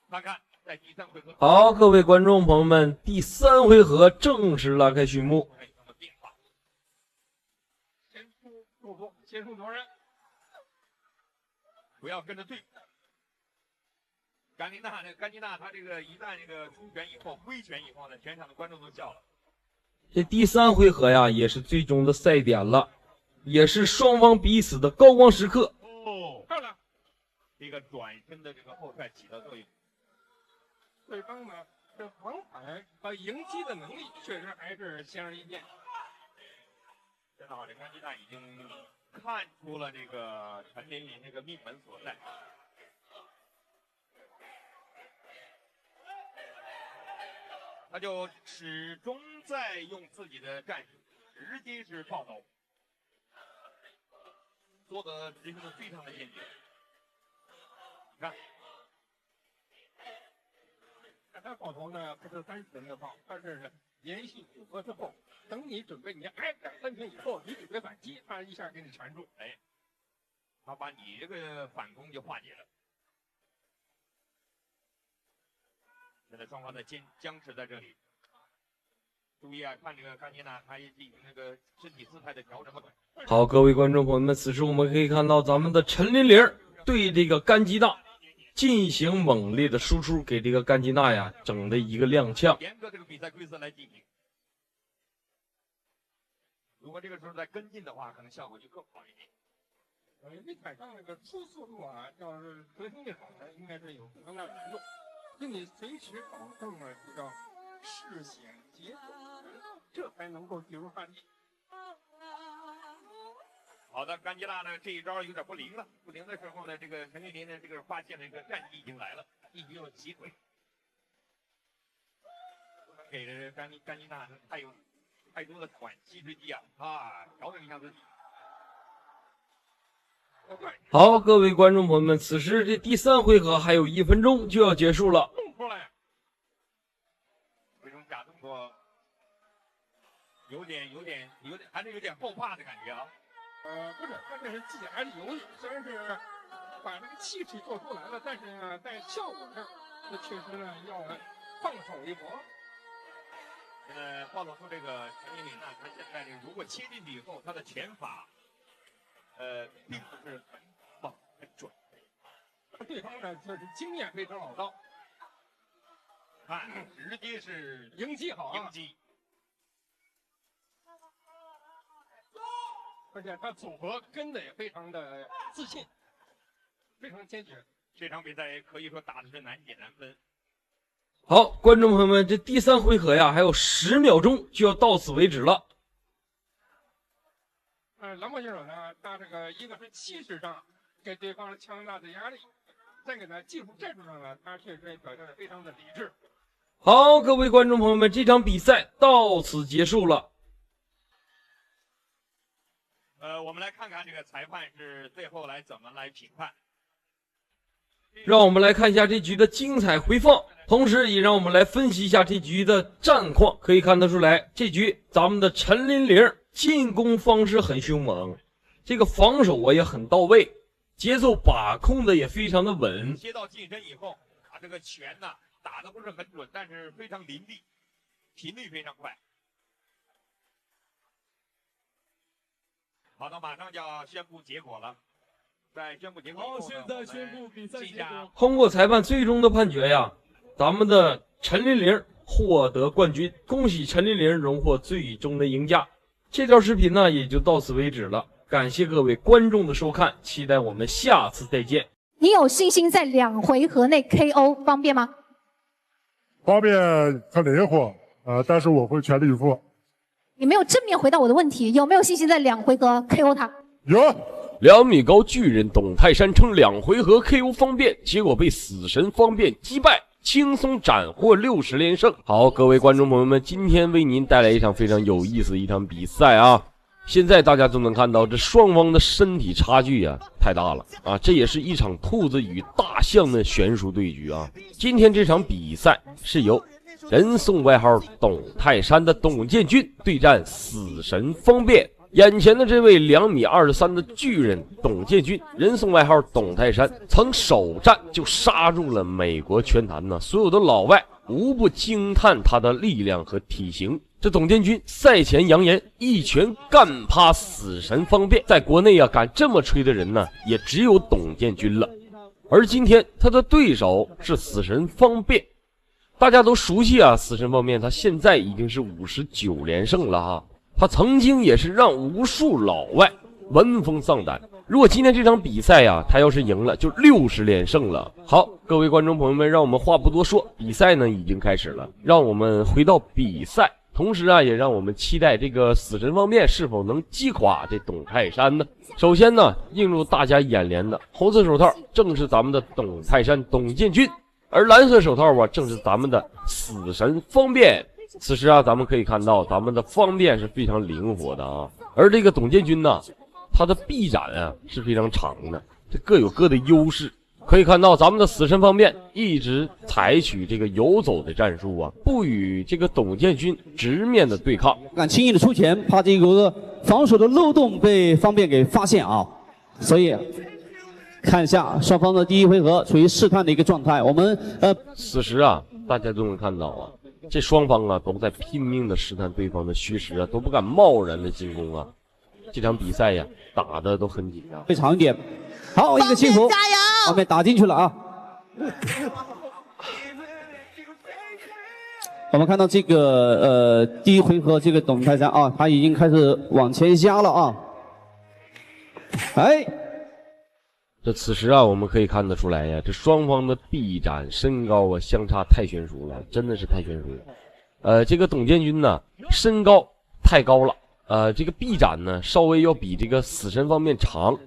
看看在第三回合，
好，各位觀眾朋友們，第三回合正式拉開序幕。
先出動作，先出奪人，不要跟着對。甘吉娜，他這個一旦這個出拳以後、揮拳以後呢，全場的觀眾都笑了。
這第三回合呀，也是最終的賽點了，也是雙方彼此的高光時刻。
哦，漂亮！這個轉身的這個後踹起到作用。對方呢，這防反和迎擊的能力確實還是顯而易見。真的好，這甘吉娜已經看出了這個陳琳琳這個命門所在。他就始終在用自己的戰術，直接是爆頭，做的執行的非常的堅決。你看，他爆頭呢不是單純的爆，他是連續組合之後，等你準備你挨2-3拳以後，你準備反擊，他一下給你纏住，哎，他把你這個反攻就化解了。現在雙方的僵持在這裡，注意啊，看這個甘吉娜，他也進行那個身體姿態的調整和。
好，各位觀眾朋友們，此時我們可以看到咱們的陳琳琳對這個甘吉娜進行猛烈的輸出，給這個甘吉娜呀整的一個踉蹌。
嚴格這個比賽規則來進行，如果這個時候再跟進的話，可能效果就更好一點。因為場上那個出速度啊，要是核心力好的，應該是有更大程度。就你隨時保證了這個視險節奏，這才能夠進入犯規。好的，甘吉娜呢這一招有點不靈了，不靈的時候呢，這個陳琳琳呢這個發現了一個戰機已經來了，一舉有幾腿，給了甘吉娜太多的喘息之機啊，調整一下自己。
好，各位觀眾朋友們，此時這第三回合還有1分鐘就要結束了。
這種假動作有點，還是有點後怕的感覺啊。不是，他這是自己還是猶豫，雖然是把這個氣勢做出來了，但是呢，在效果上，這確實呢要放手一搏。現在暴露出這個陳琳琳呢，他現在如果切進去以後，他的拳法。並不是很棒很準，
对方呢就是经验非常老道，
直接是
迎击好
迎击，
而且他组合跟的也非常的自信，非常坚决。
这场比赛可以说打的是难解难分。
好，观众朋友们，这第3回合呀，还有10秒鐘就要到此為止了。
蓝魔選手呢，他這個一個是氣勢上給對方強大的壓力，再一個呢技術戰術上呢，他確實表現得非常的理智。
好，各位觀眾朋友們，這場比賽到此結束了。
我們來看看這個裁判是最後來怎麼來評判。
讓我們來看一下這局的精彩回放，同時也讓我們來分析一下這局的戰況。可以看得出來，這局咱們的陳琳玲進攻方式很兇猛，這個防守也很到位，節奏把控的也非常的穩。
接到近身以後，他這個拳呢打的不是很準，但是非常凌厲，頻率非常快。好的，馬上就要宣布結果了。在宣布結果以後，現在宣布比賽結果。
通過裁判最終的判決呀，咱們的陳琳玲獲得冠軍，恭喜陳琳玲榮獲最終的贏家。這條視頻呢也就到此為止了，感謝各位觀眾的收看，期待我們下次再見。
你有信心在2回合內 KO 方便嗎？
方便很靈活，但是我會全力以赴。
你沒有正面回答我的問題，有沒有信心在2回合 KO 他？
有。
2米高巨人董泰山稱2回合 KO 方便，結果被死神方便擊敗，輕鬆斬獲60連勝。好，各位觀眾朋友們，今天為您帶來一場非常有意思的一場比賽啊！現在大家都能看到，這雙方的身體差距啊太大了啊！這也是一場兔子與大象的懸殊對決啊！今天這場比賽是由人送外號董泰山的董建軍對戰死神方便。眼前的這位2米23的巨人董建軍，人送外號董泰山，曾首戰就殺入了美國拳壇呢，所有的老外無不驚嘆他的力量和體型。這董建軍賽前揚言一拳幹趴死神方便，在國內啊敢這麼吹的人呢，也只有董建軍了。而今天他的對手是死神方便，大家都熟悉啊，死神方便他現在已經是59連勝了哈。他曾經也是讓無數老外聞風喪膽。如果今天這場比賽呀，他要是贏了，就60連勝了。好，各位觀眾朋友們，讓我們話不多說，比賽呢已經開始了，讓我們回到比賽，同時啊，也讓我們期待這個死神方面是否能擊垮這董泰山呢？首先呢，映入大家眼簾的紅色手套正是咱們的董泰山董建軍，而藍色手套啊正是咱們的死神方便。此時啊，咱們可以看到咱們的方便是非常靈活的啊，而這個董建軍呢，他的臂展啊是非常長的，這各有各的優勢。可以看到咱們的死神方面一直採取這個游走的戰術啊，不與這個董建軍直面的對抗，
不敢輕易的出拳，怕這個防守的漏洞被方便給發現啊。所以看一下雙方的第一回合處於試探的一個狀態。我們
此時啊，大家都能看到啊，這雙方啊都在拼命的試探對方的虛實啊，都不敢貿然的進攻啊。這場比賽呀，打的都很緊張。
會長一點，好，一個輕浮，方便打進去了啊。我們看到這個第一回合這個董泰山啊，他已經開始往前壓了啊。哎，
這此時啊，我們可以看得出來呀，這雙方的臂展身高啊相差太懸殊了，真的是太懸殊了。這個董建軍呢，身高太高了。這個臂展呢，稍微要比這個死神方面長，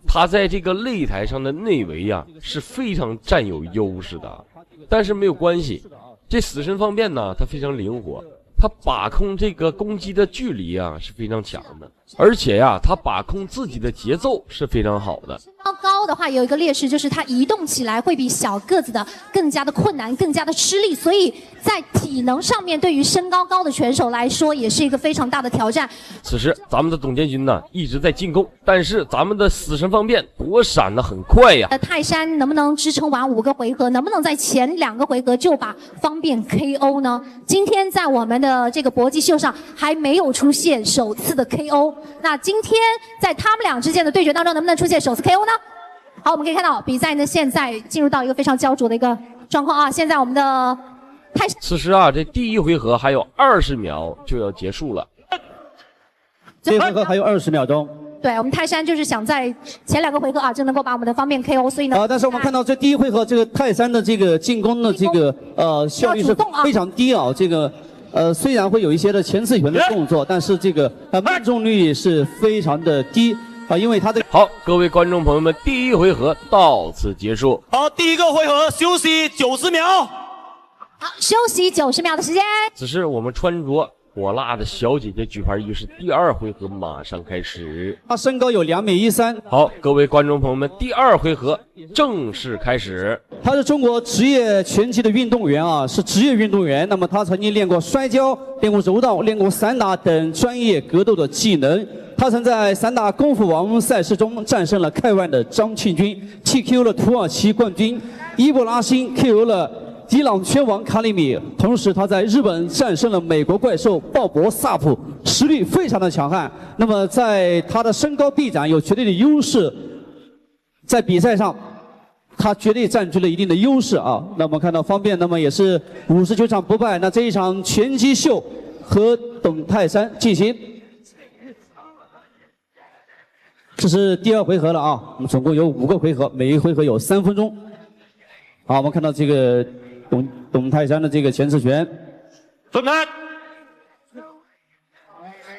他在這個擂台上的內圍啊是非常占有優勢的，但是沒有關係，這死神方面呢，他非常靈活，他把控這個攻擊的距離啊是非常強的，而且呀，他把控自己的節奏是非常好的。
高的話有一個劣勢，就是它移動起來會比小個子的更加的困難，更加的吃力，所以在體能上面對於身高高的拳手來說也是一個非常大的挑戰。
此時咱們的董建軍呢一直在進攻，但是咱們的死神方面躲閃的很快呀。
泰山能不能支撐完5個回合，能不能在前2個回合就把方便 KO 呢？今天在我們的這個搏擊秀上還沒有出現首次的 KO， 那今天在他們倆之間的對決當中能不能出現首次 KO 呢？好，我們可以看到比賽呢現在進入到一個非常焦灼的一個狀況啊。現在我們的泰山，
此時啊，這第一回合還有20秒就要結束了。
這回合還有20秒鐘。
對，我們泰山就是想在前2個回合啊，就能夠把我們的方面 KO， 所以呢，
但是我們看到這第一回合這個泰山的這個進攻的這個效率是非常低啊，這個雖然會有一些的前刺拳的動作，但是這個命中率是非常的低啊，因為他的
好，各位觀眾朋友們，第一回合到此結束。
好，第一個回合休息90秒。
好，休息90秒的時間。
此時我們穿着火辣的小姐姐舉牌仪式第2回合馬上開始。
他身高有2.13米。
好，各位觀眾朋友們，第2回合正式開始。
他是中國職業拳擊的運動員啊，是職業運動員。那麼他曾經練過摔跤、練過柔道、練過散打等專業格鬥的技能。他曾在散打功夫王賽事中戰勝了K1的張慶軍 ，TKO 了土耳其冠軍伊布拉辛 ，KO 了伊朗拳王卡里米。同時他在日本戰勝了美國怪獸鲍勃薩普，實力非常的強悍。那麼在他的身高臂展有絕對的優勢，在比賽上他絕對佔據了一定的優勢啊。那麼看到方面，那麼也是59場不敗。那這一場拳擊秀和董泰山進行。這是第2回合了啊，我們總共有5個回合，每一回合有3分鐘。好，我們看到這個董泰山的這個前刺拳，
分拍。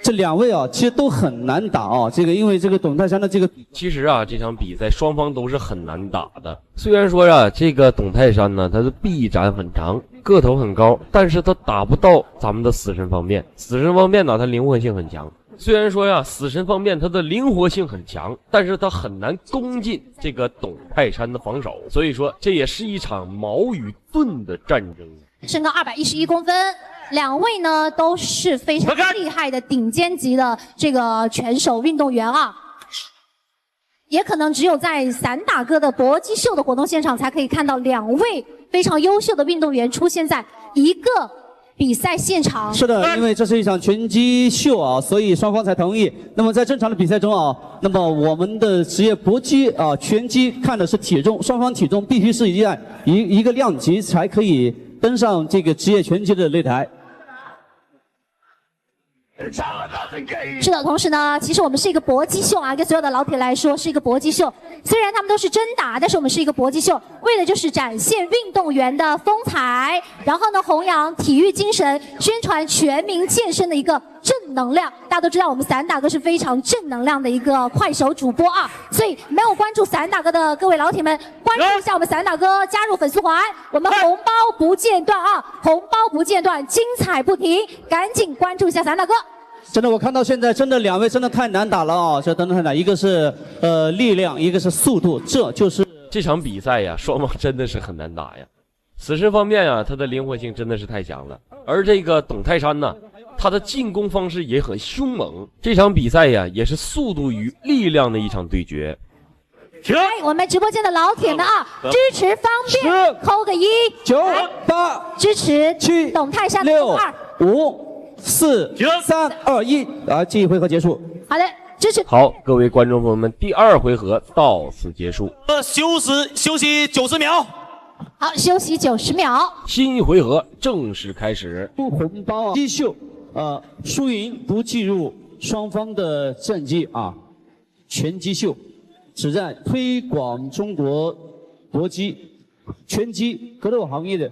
這2位啊，其實都很難打啊。這個因為這個董泰山的這個，
其實啊，這場比賽雙方都是很難打的。雖然說啊，這個董泰山呢，他的臂展很長，個頭很高，但是他打不到咱們的死神方面。死神方面呢，他靈活性很強。虽然說呀，死神方面他的靈活性很強，但是他很难攻进這個董泰山的防守，所以說這也是一場矛與盾的戰爭。
身高211公分，2位呢都是非常厲害的頂尖級的這個拳手運動員啊，也可能只有在散打哥的搏擊秀的活動現場才可以看到2位非常優秀的運動員出現在一個比賽現場。
是的，因為這是一場拳擊秀啊，所以雙方才同意。那麼在正常的比賽中啊，那麼我們的職業搏擊啊，拳擊看的是體重，雙方體重必須是一個量級才可以登上這個職業拳擊的擂台。
是的，同時呢，其實我們是一個搏擊秀啊，跟所有的老鐵來說是一個搏擊秀。雖然他們都是真打，但是我們是一個搏擊秀，為的就是展現運動員的風采，然後呢，弘揚體育精神，宣傳全民健身的一個正能量。大家都知道，我們散打哥是非常正能量的一個快手主播啊，所以沒有關注散打哥的各位老鐵們，關注一下我們散打哥，加入粉絲團，我們紅包不間斷啊，紅包不間斷，精彩不停，趕緊關注一下散打哥。
真的，我看到現在真的2位真的太難打了啊！这真的太難，一個是力量，一個是速度，這就是
這場比賽呀，雙方真的是很難打呀。死神方面啊，他的靈活性真的是太強了，而這個董泰山呢，他的進攻方式也很兇猛。這場比賽呀，也是速度與力量的一場對決。
來，我們直播間的老鐵們啊，支持方便扣個1、
9、8，
支持7、董泰山的2、
5、4、3、2、1，啊，這一回合結束。
好的，支持。
好，各位觀眾朋友們，第2回合到此結束。
休息90秒。
好，休息90秒。
新一回合正式開始。
紅包擊秀，輸贏不計入雙方的戰績啊。拳擊秀，旨在推廣中國搏擊、拳擊格鬥行業的。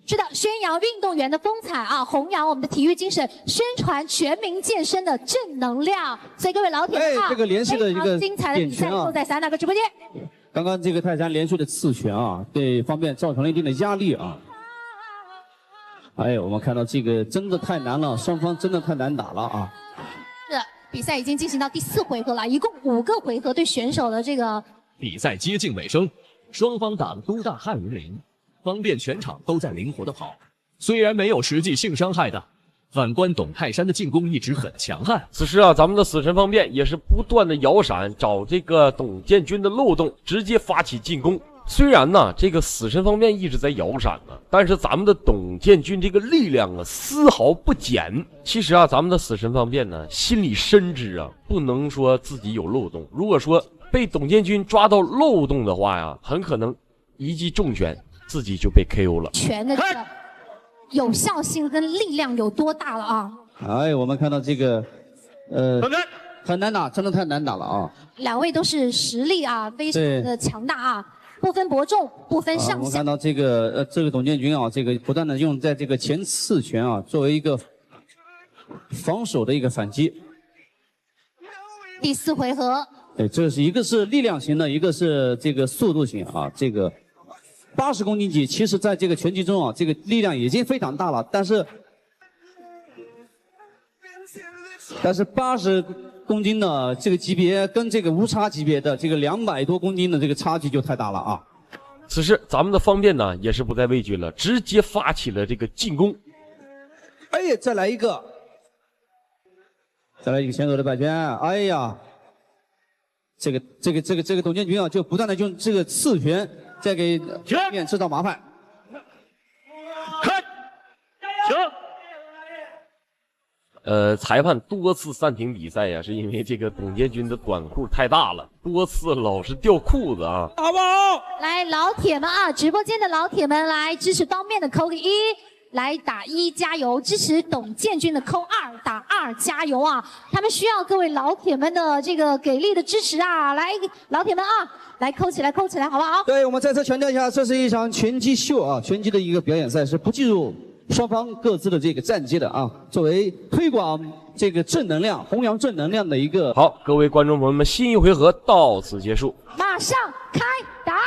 是的，宣揚運動員的風采啊，弘揚我們的體育精神，宣傳全民健身的正能量。所以各位老鐵們啊，
這個連續的一個
精彩的比賽都在散打哥直播間。
剛剛這個泰山連續的刺拳啊，對方面造成了一定的壓力啊。哎，我們看到這個真的太難了，雙方真的太難打了啊。
是的，比賽已經進行到第4回合了，一共5個回合，對選手的這個
比賽接近尾聲，雙方打得都大汗淋漓。方便全場都在靈活的跑，雖然沒有實際性傷害的，反觀董泰山的進攻一直很強悍。
此時啊，咱們的死神方面也是不斷的搖閃，找這個董建軍的漏洞，直接發起進攻。雖然呢，這個死神方面一直在搖閃呢，但是咱們的董建軍這個力量啊，絲毫不減。其實啊，咱們的死神方面呢，心裡深知啊，不能說自己有漏洞。如果說被董建軍抓到漏洞的話呀，很可能一記重拳自己就被 KO 了。
拳的这个有效性跟力量有多大了啊！
哎，我们看到这个，很难打，真的太难打了啊！
两位都是實力啊，非常的強大啊，不分伯仲，不分上下。
我們看到這個董建軍啊，這個不斷的用在這個前刺拳啊，作為一個防守的一個反擊。
第4回合。
對，這是一個是力量型的，一個是這個速度型啊。這個80公斤級，其實在這個拳擊中啊，這個力量已經非常大了，但是80公斤的這個級別跟這個無差級別的這個200多公斤的這個差距就太大了啊！
此時咱們的方便呢也是不再畏懼了，直接發起了這個進攻。
哎呀，再來一個前手的擺拳，哎呀，這個董建軍啊，就不斷的用這個刺拳在給對面製造麻煩。
裁判多次暫停比賽呀，是因為這個董建軍的短褲太大了，多次老是掉褲子啊。
好不好？來，老鐵們啊，直播間的老鐵們來支持方面的扣個1，來打1加油，支持董建軍的扣2，打2加油啊！他們需要各位老鐵們的這個給力的支持啊！來，老鐵們啊，來扣起來，扣起來，好不好？
對，我們再次強調一下，這是一場拳擊秀啊，拳擊的一個表演賽，是不計入雙方各自的這個戰績的啊，作為推廣這個正能量、弘揚正能量的一個。
好，各位觀眾朋友們，新一回合到此結束，
馬上開打。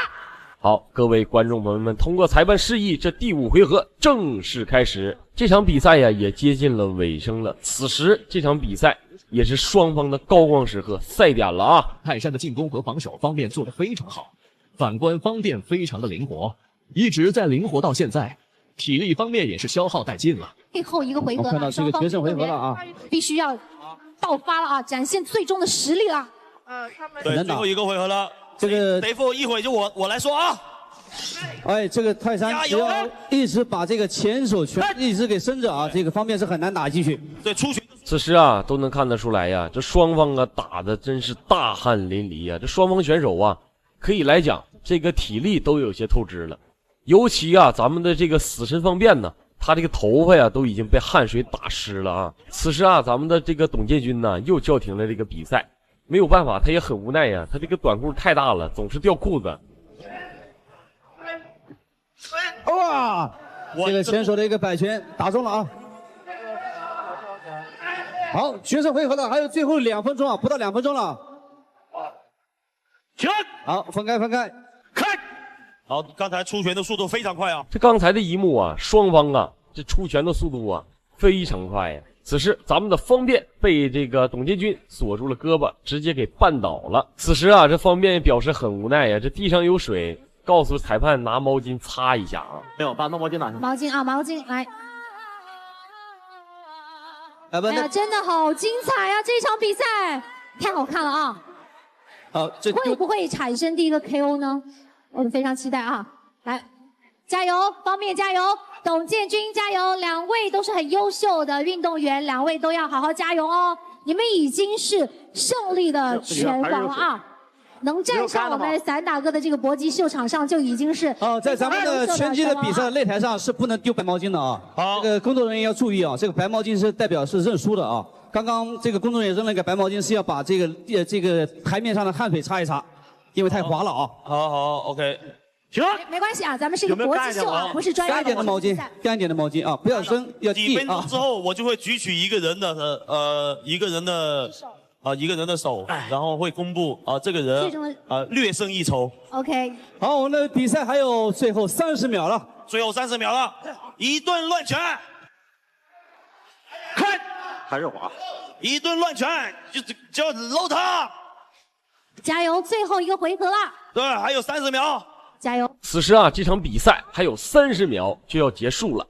好，各位觀眾朋友們，通過裁判示意，這第5回合正式開始。這場比賽呀，也接近了尾聲了。此時，這場比賽也是雙方的高光時刻，賽點了啊！
泰山的進攻和防守方面做得非常好，反觀方便非常的靈活，一直在靈活到現在。體力方面也是消耗殆盡了。
最後一個回合，
我看到這個決勝回合了啊，
必須要爆發了啊，展現最終的實力了。
對，最後一個回合了。
這個
等會一會就我來說啊。
哎，這個泰山只要一直把這個前手拳一直給伸着啊，這個方面是很難打進去。
對，出拳。
此時啊，都能看得出來呀，這雙方啊打的真是大汗淋漓啊。這雙方選手啊，可以來講，這個體力都有些透支了。尤其啊，咱們的這個死神方便呢，他這個頭髮呀都已經被汗水打濕了啊。此時啊，咱們的這個董建軍呢又叫停了這個比賽，沒有辦法，他也很無奈呀，他這個短褲太大了，總是掉褲子。
哇，這個前手的一個擺拳打中了啊！好，決勝回合了，還有最後2分鐘啊，不到2分鐘了。
拳，
好，分開，
開。好，剛才出拳的速度非常快啊！
這剛才的一幕啊，雙方啊，這出拳的速度啊非常快呀。此時，咱們的方便被這個董建軍鎖住了胳膊，直接給絆倒了。此時啊，這方便表示很無奈呀，這地上有水，告訴裁判拿毛巾擦一下啊。
沒有，把毛巾拿上。
毛巾啊，毛巾來。哎呀，真的好精彩啊！這場比賽太好看了啊！
好，這
會不會產生第一個 KO 呢？我們非常期待啊！來，加油，方便加油，董建軍加油！兩位都是很優秀的運動員，兩位都要好好加油哦！你們已經是勝利的拳王了啊！能站上我們散打哥的這個搏擊秀場上，就已經是
在咱們的拳擊的比賽擂台上是不能丟白毛巾的啊！好，這個工作人員要注意啊！這個白毛巾是代表是認輸的啊！剛剛這個工作人員扔了一個白毛巾，是要把這個台面上的汗水擦一擦。因為太滑了啊！
好 ，OK， 行，
沒關係啊，咱們是一個搏擊秀啊，不是專業的。
乾一點的毛巾，乾一點的毛巾啊，不要扔，要遞啊。
幾分鐘之後，我就會舉起一個人的手，然後會公布這個人略勝一籌。
OK。
好，我們的比賽還有最後30秒了。
最後30秒了，一頓亂拳，看，還是滑，一頓亂拳就摟他。
加油！最後一個回合了。
對，還有30秒。
加油！
此時啊，這場比賽還有30秒就要結束了。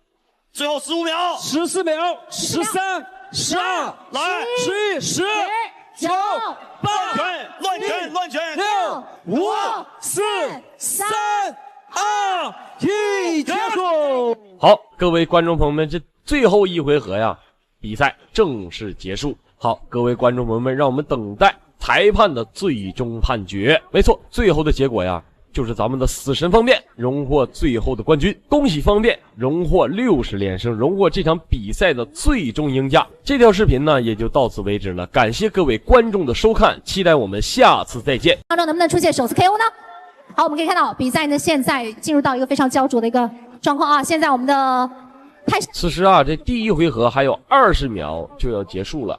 最後15秒。
14秒。13、12、
來
11、10、9、8、
亂拳
6、5、4、3、2、1，結束。
好，各位觀眾朋友們，這最後一回合呀，比賽正式結束。好，各位觀眾朋友們，讓我們等待裁判的最终判决。没错，最后的结果呀，就是咱们的死神方面荣获最后的冠军，恭喜方面荣获60连胜，荣获这场比赛的最终赢家。这条视频呢也就到此为止了，感谢各位观众的收看，期待我们下次再见。
当中能不能出现首次 KO 呢？好，我们可以看到比赛呢现在进入到一个非常焦灼的一个状况啊，现在我们的
此时啊，这第一回合还有20秒就要结束了，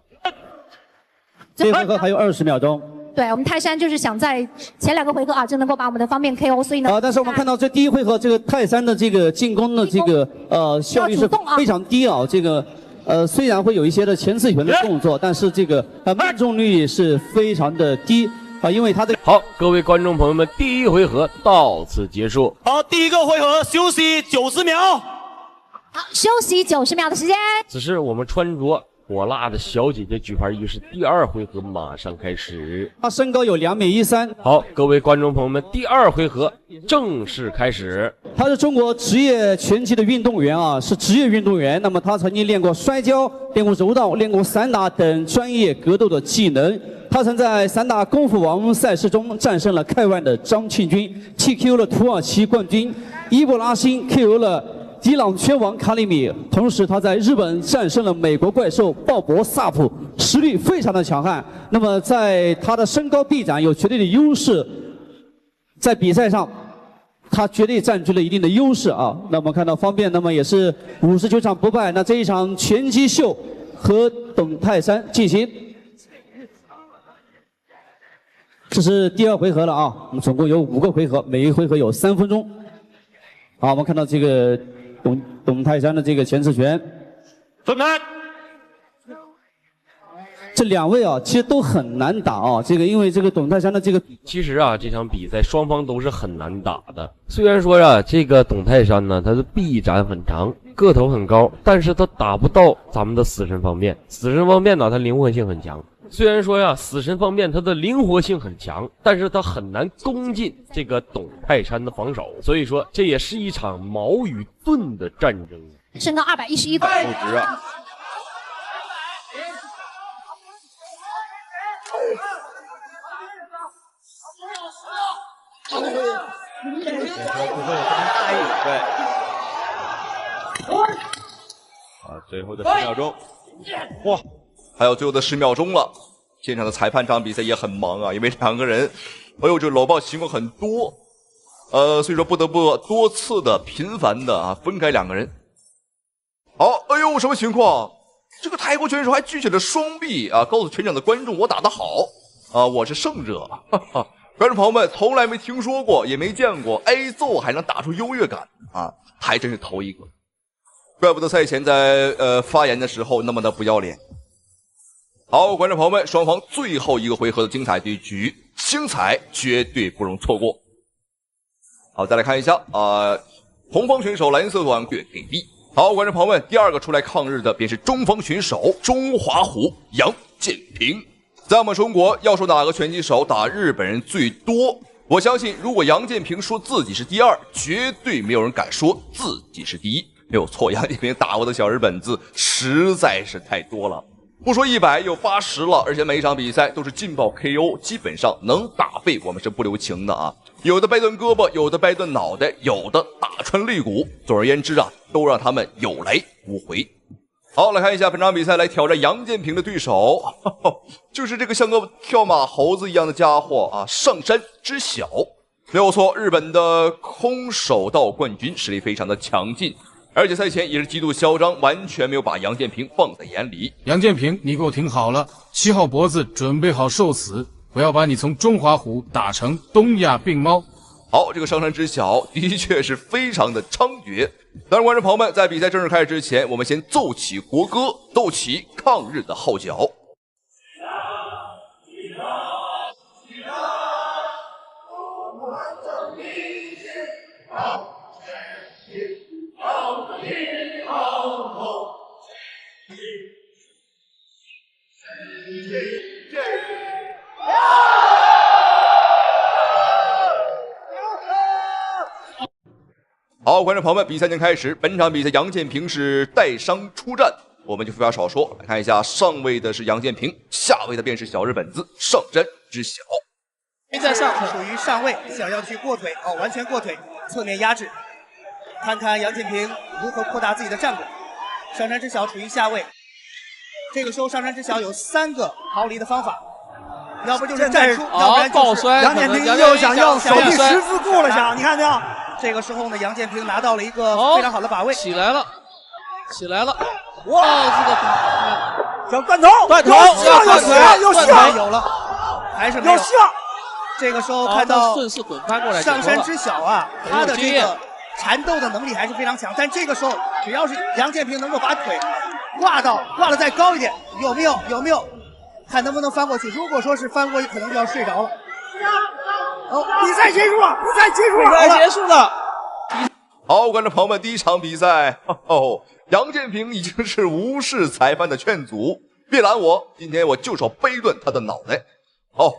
这回合还有20秒钟。
对，我们泰山就是想在前2个回合啊，就能够把我们的方面 KO， 所以呢，
但是我们看到这第一回合这个泰山的这个进攻的这个效率是非常低啊，这个虽然会有一些的前刺拳的动作，但是这个命中率是非常的低啊，因为他的
好，各位观众朋友们，第一回合到此結束。
好，第一個回合休息90秒。
好，休息90秒的時間。
此時我們穿着火辣的小姐姐舉牌儀式第2回合馬上開始。
他身高有2.13米。
好，各位觀眾朋友們，第2回合正式開始。
他是中國職業拳擊的運動員啊，是職業運動員。那麼他曾經練過摔跤、練過柔道、練過散打等專業格鬥的技能。他曾在散打功夫王賽事中戰勝了K1的張慶軍 ，TKO 了土耳其冠軍伊布拉辛 ，KO 了伊朗拳王卡里米。同時，他在日本戰勝了美國怪獸鮑勃薩普，實力非常的強悍。那麼在他的身高臂展有絕對的優勢，在比賽上，他絕對佔據了一定的優勢啊。那我們看到方便，那麼也是59場不敗。那這一場拳擊秀和董泰山進行。這是第2回合了啊，我們總共有5個回合，每一回合有3分鐘。好，我們看到這個董泰山的這個前刺拳，
分盤。
這2位啊，其實都很難打啊。這個因為這個董泰山的這個，
其實啊，這場比賽雙方都是很難打的。雖然說啊，這個董泰山呢，他的臂展很長，個頭很高，但是他打不到咱們的死神方面。死神方面呢，他靈活性很強。雖然說呀，死神方面他的靈活性很強，但是他很難攻進這個董泰山的防守，所以說這也是一場矛與盾的戰爭。
身高211公分。
不值啊！
对。啊，最後的10秒鐘，
哇！還有最後的10秒鐘了，現場的裁判這場比賽也很忙啊，因為2個人，哎呦，這摟抱情況很多，所以說不得不多次的頻繁的啊分開2個人。好，哎呦，什麼情況？這個泰國拳手還舉起了雙臂啊，告訴全場的觀眾我打得好啊，我是勝者。哈哈，觀眾朋友們從來沒聽說過，也沒見過挨揍還能打出優越感啊，還真是頭一個。怪不得賽前在發言的時候那麼的不要臉。好，觀眾朋友們，雙方最後一個回合的精彩對局，精彩絕對不容錯過。好，再來看一下紅方選手藍色短腿給力。好，觀眾朋友們，第2個出來抗日的便是中方選手中華虎楊建平。在我們中國，要說哪個拳擊手打日本人最多，我相信如果楊建平說自己是第2，絕對沒有人敢說自己是第1。沒有錯，楊建平打過的小日本子實在是太多了。不說100有80了，而且每一場比賽都是勁爆 KO， 基本上能打背我們是不留情的啊。有的掰斷胳膊，有的掰斷腦袋，有的打穿肋骨。總而言之啊，都讓他們有來無回。好，來看一下本場比賽來挑戰楊建平的對手，就是這個像個跳馬猴子一樣的家伙啊，上山之小。沒有錯，日本的空手道冠軍實力非常的強勁。而且賽前也是極度囂張，完全沒有把楊建平放在眼裡。
楊建平，你給我聽好了，7號脖子準備好受死，不要把你從中華虎打成東亞病貓。
好，這個上山之小的確是非常的猖獗。當然，觀眾朋友們，在比賽正式開始之前，我們先奏起國歌，奏起抗日的號角。好，觀眾朋友們，比賽已經開始。本場比賽，楊建平是帶傷出戰，我们就废话少說，來看一下上位的是楊建平，下位的便是小日本子上山知曉。
在上屬於上位，想要去過腿完全過腿，側面壓制。看看楊建平如何擴大自己的戰果。上山知曉處於下位，這個時候上山知曉有3個逃離的方法，要不就是站出，要不然就是
楊
建平又想用手臂十字固了下，你看沒有？這個時候呢，楊建平拿到了一個非常好的把位，
起來了，起來了，
哇，這個小斷頭，有希望，有了，還是沒有希望。這個時候看到
順勢滾翻過來，
上山知曉啊，他的這個纏鬥的能力還是非常強，但這個時候只要是楊建平能夠把腿掛得再高一點，有沒有？看能不能翻過去。如果說是翻過去，可能就要睡着了。比賽結束了，
好，觀眾朋友們，第一場比賽，楊建平已經是無視裁判的勸阻，別攔我，今天我就是要悖論他的腦袋。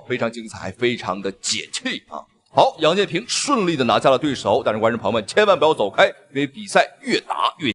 非常精彩，非常的解氣啊！好，楊建平順利的拿下了對手，但是觀眾朋友們千萬不要走開，因為比賽越打越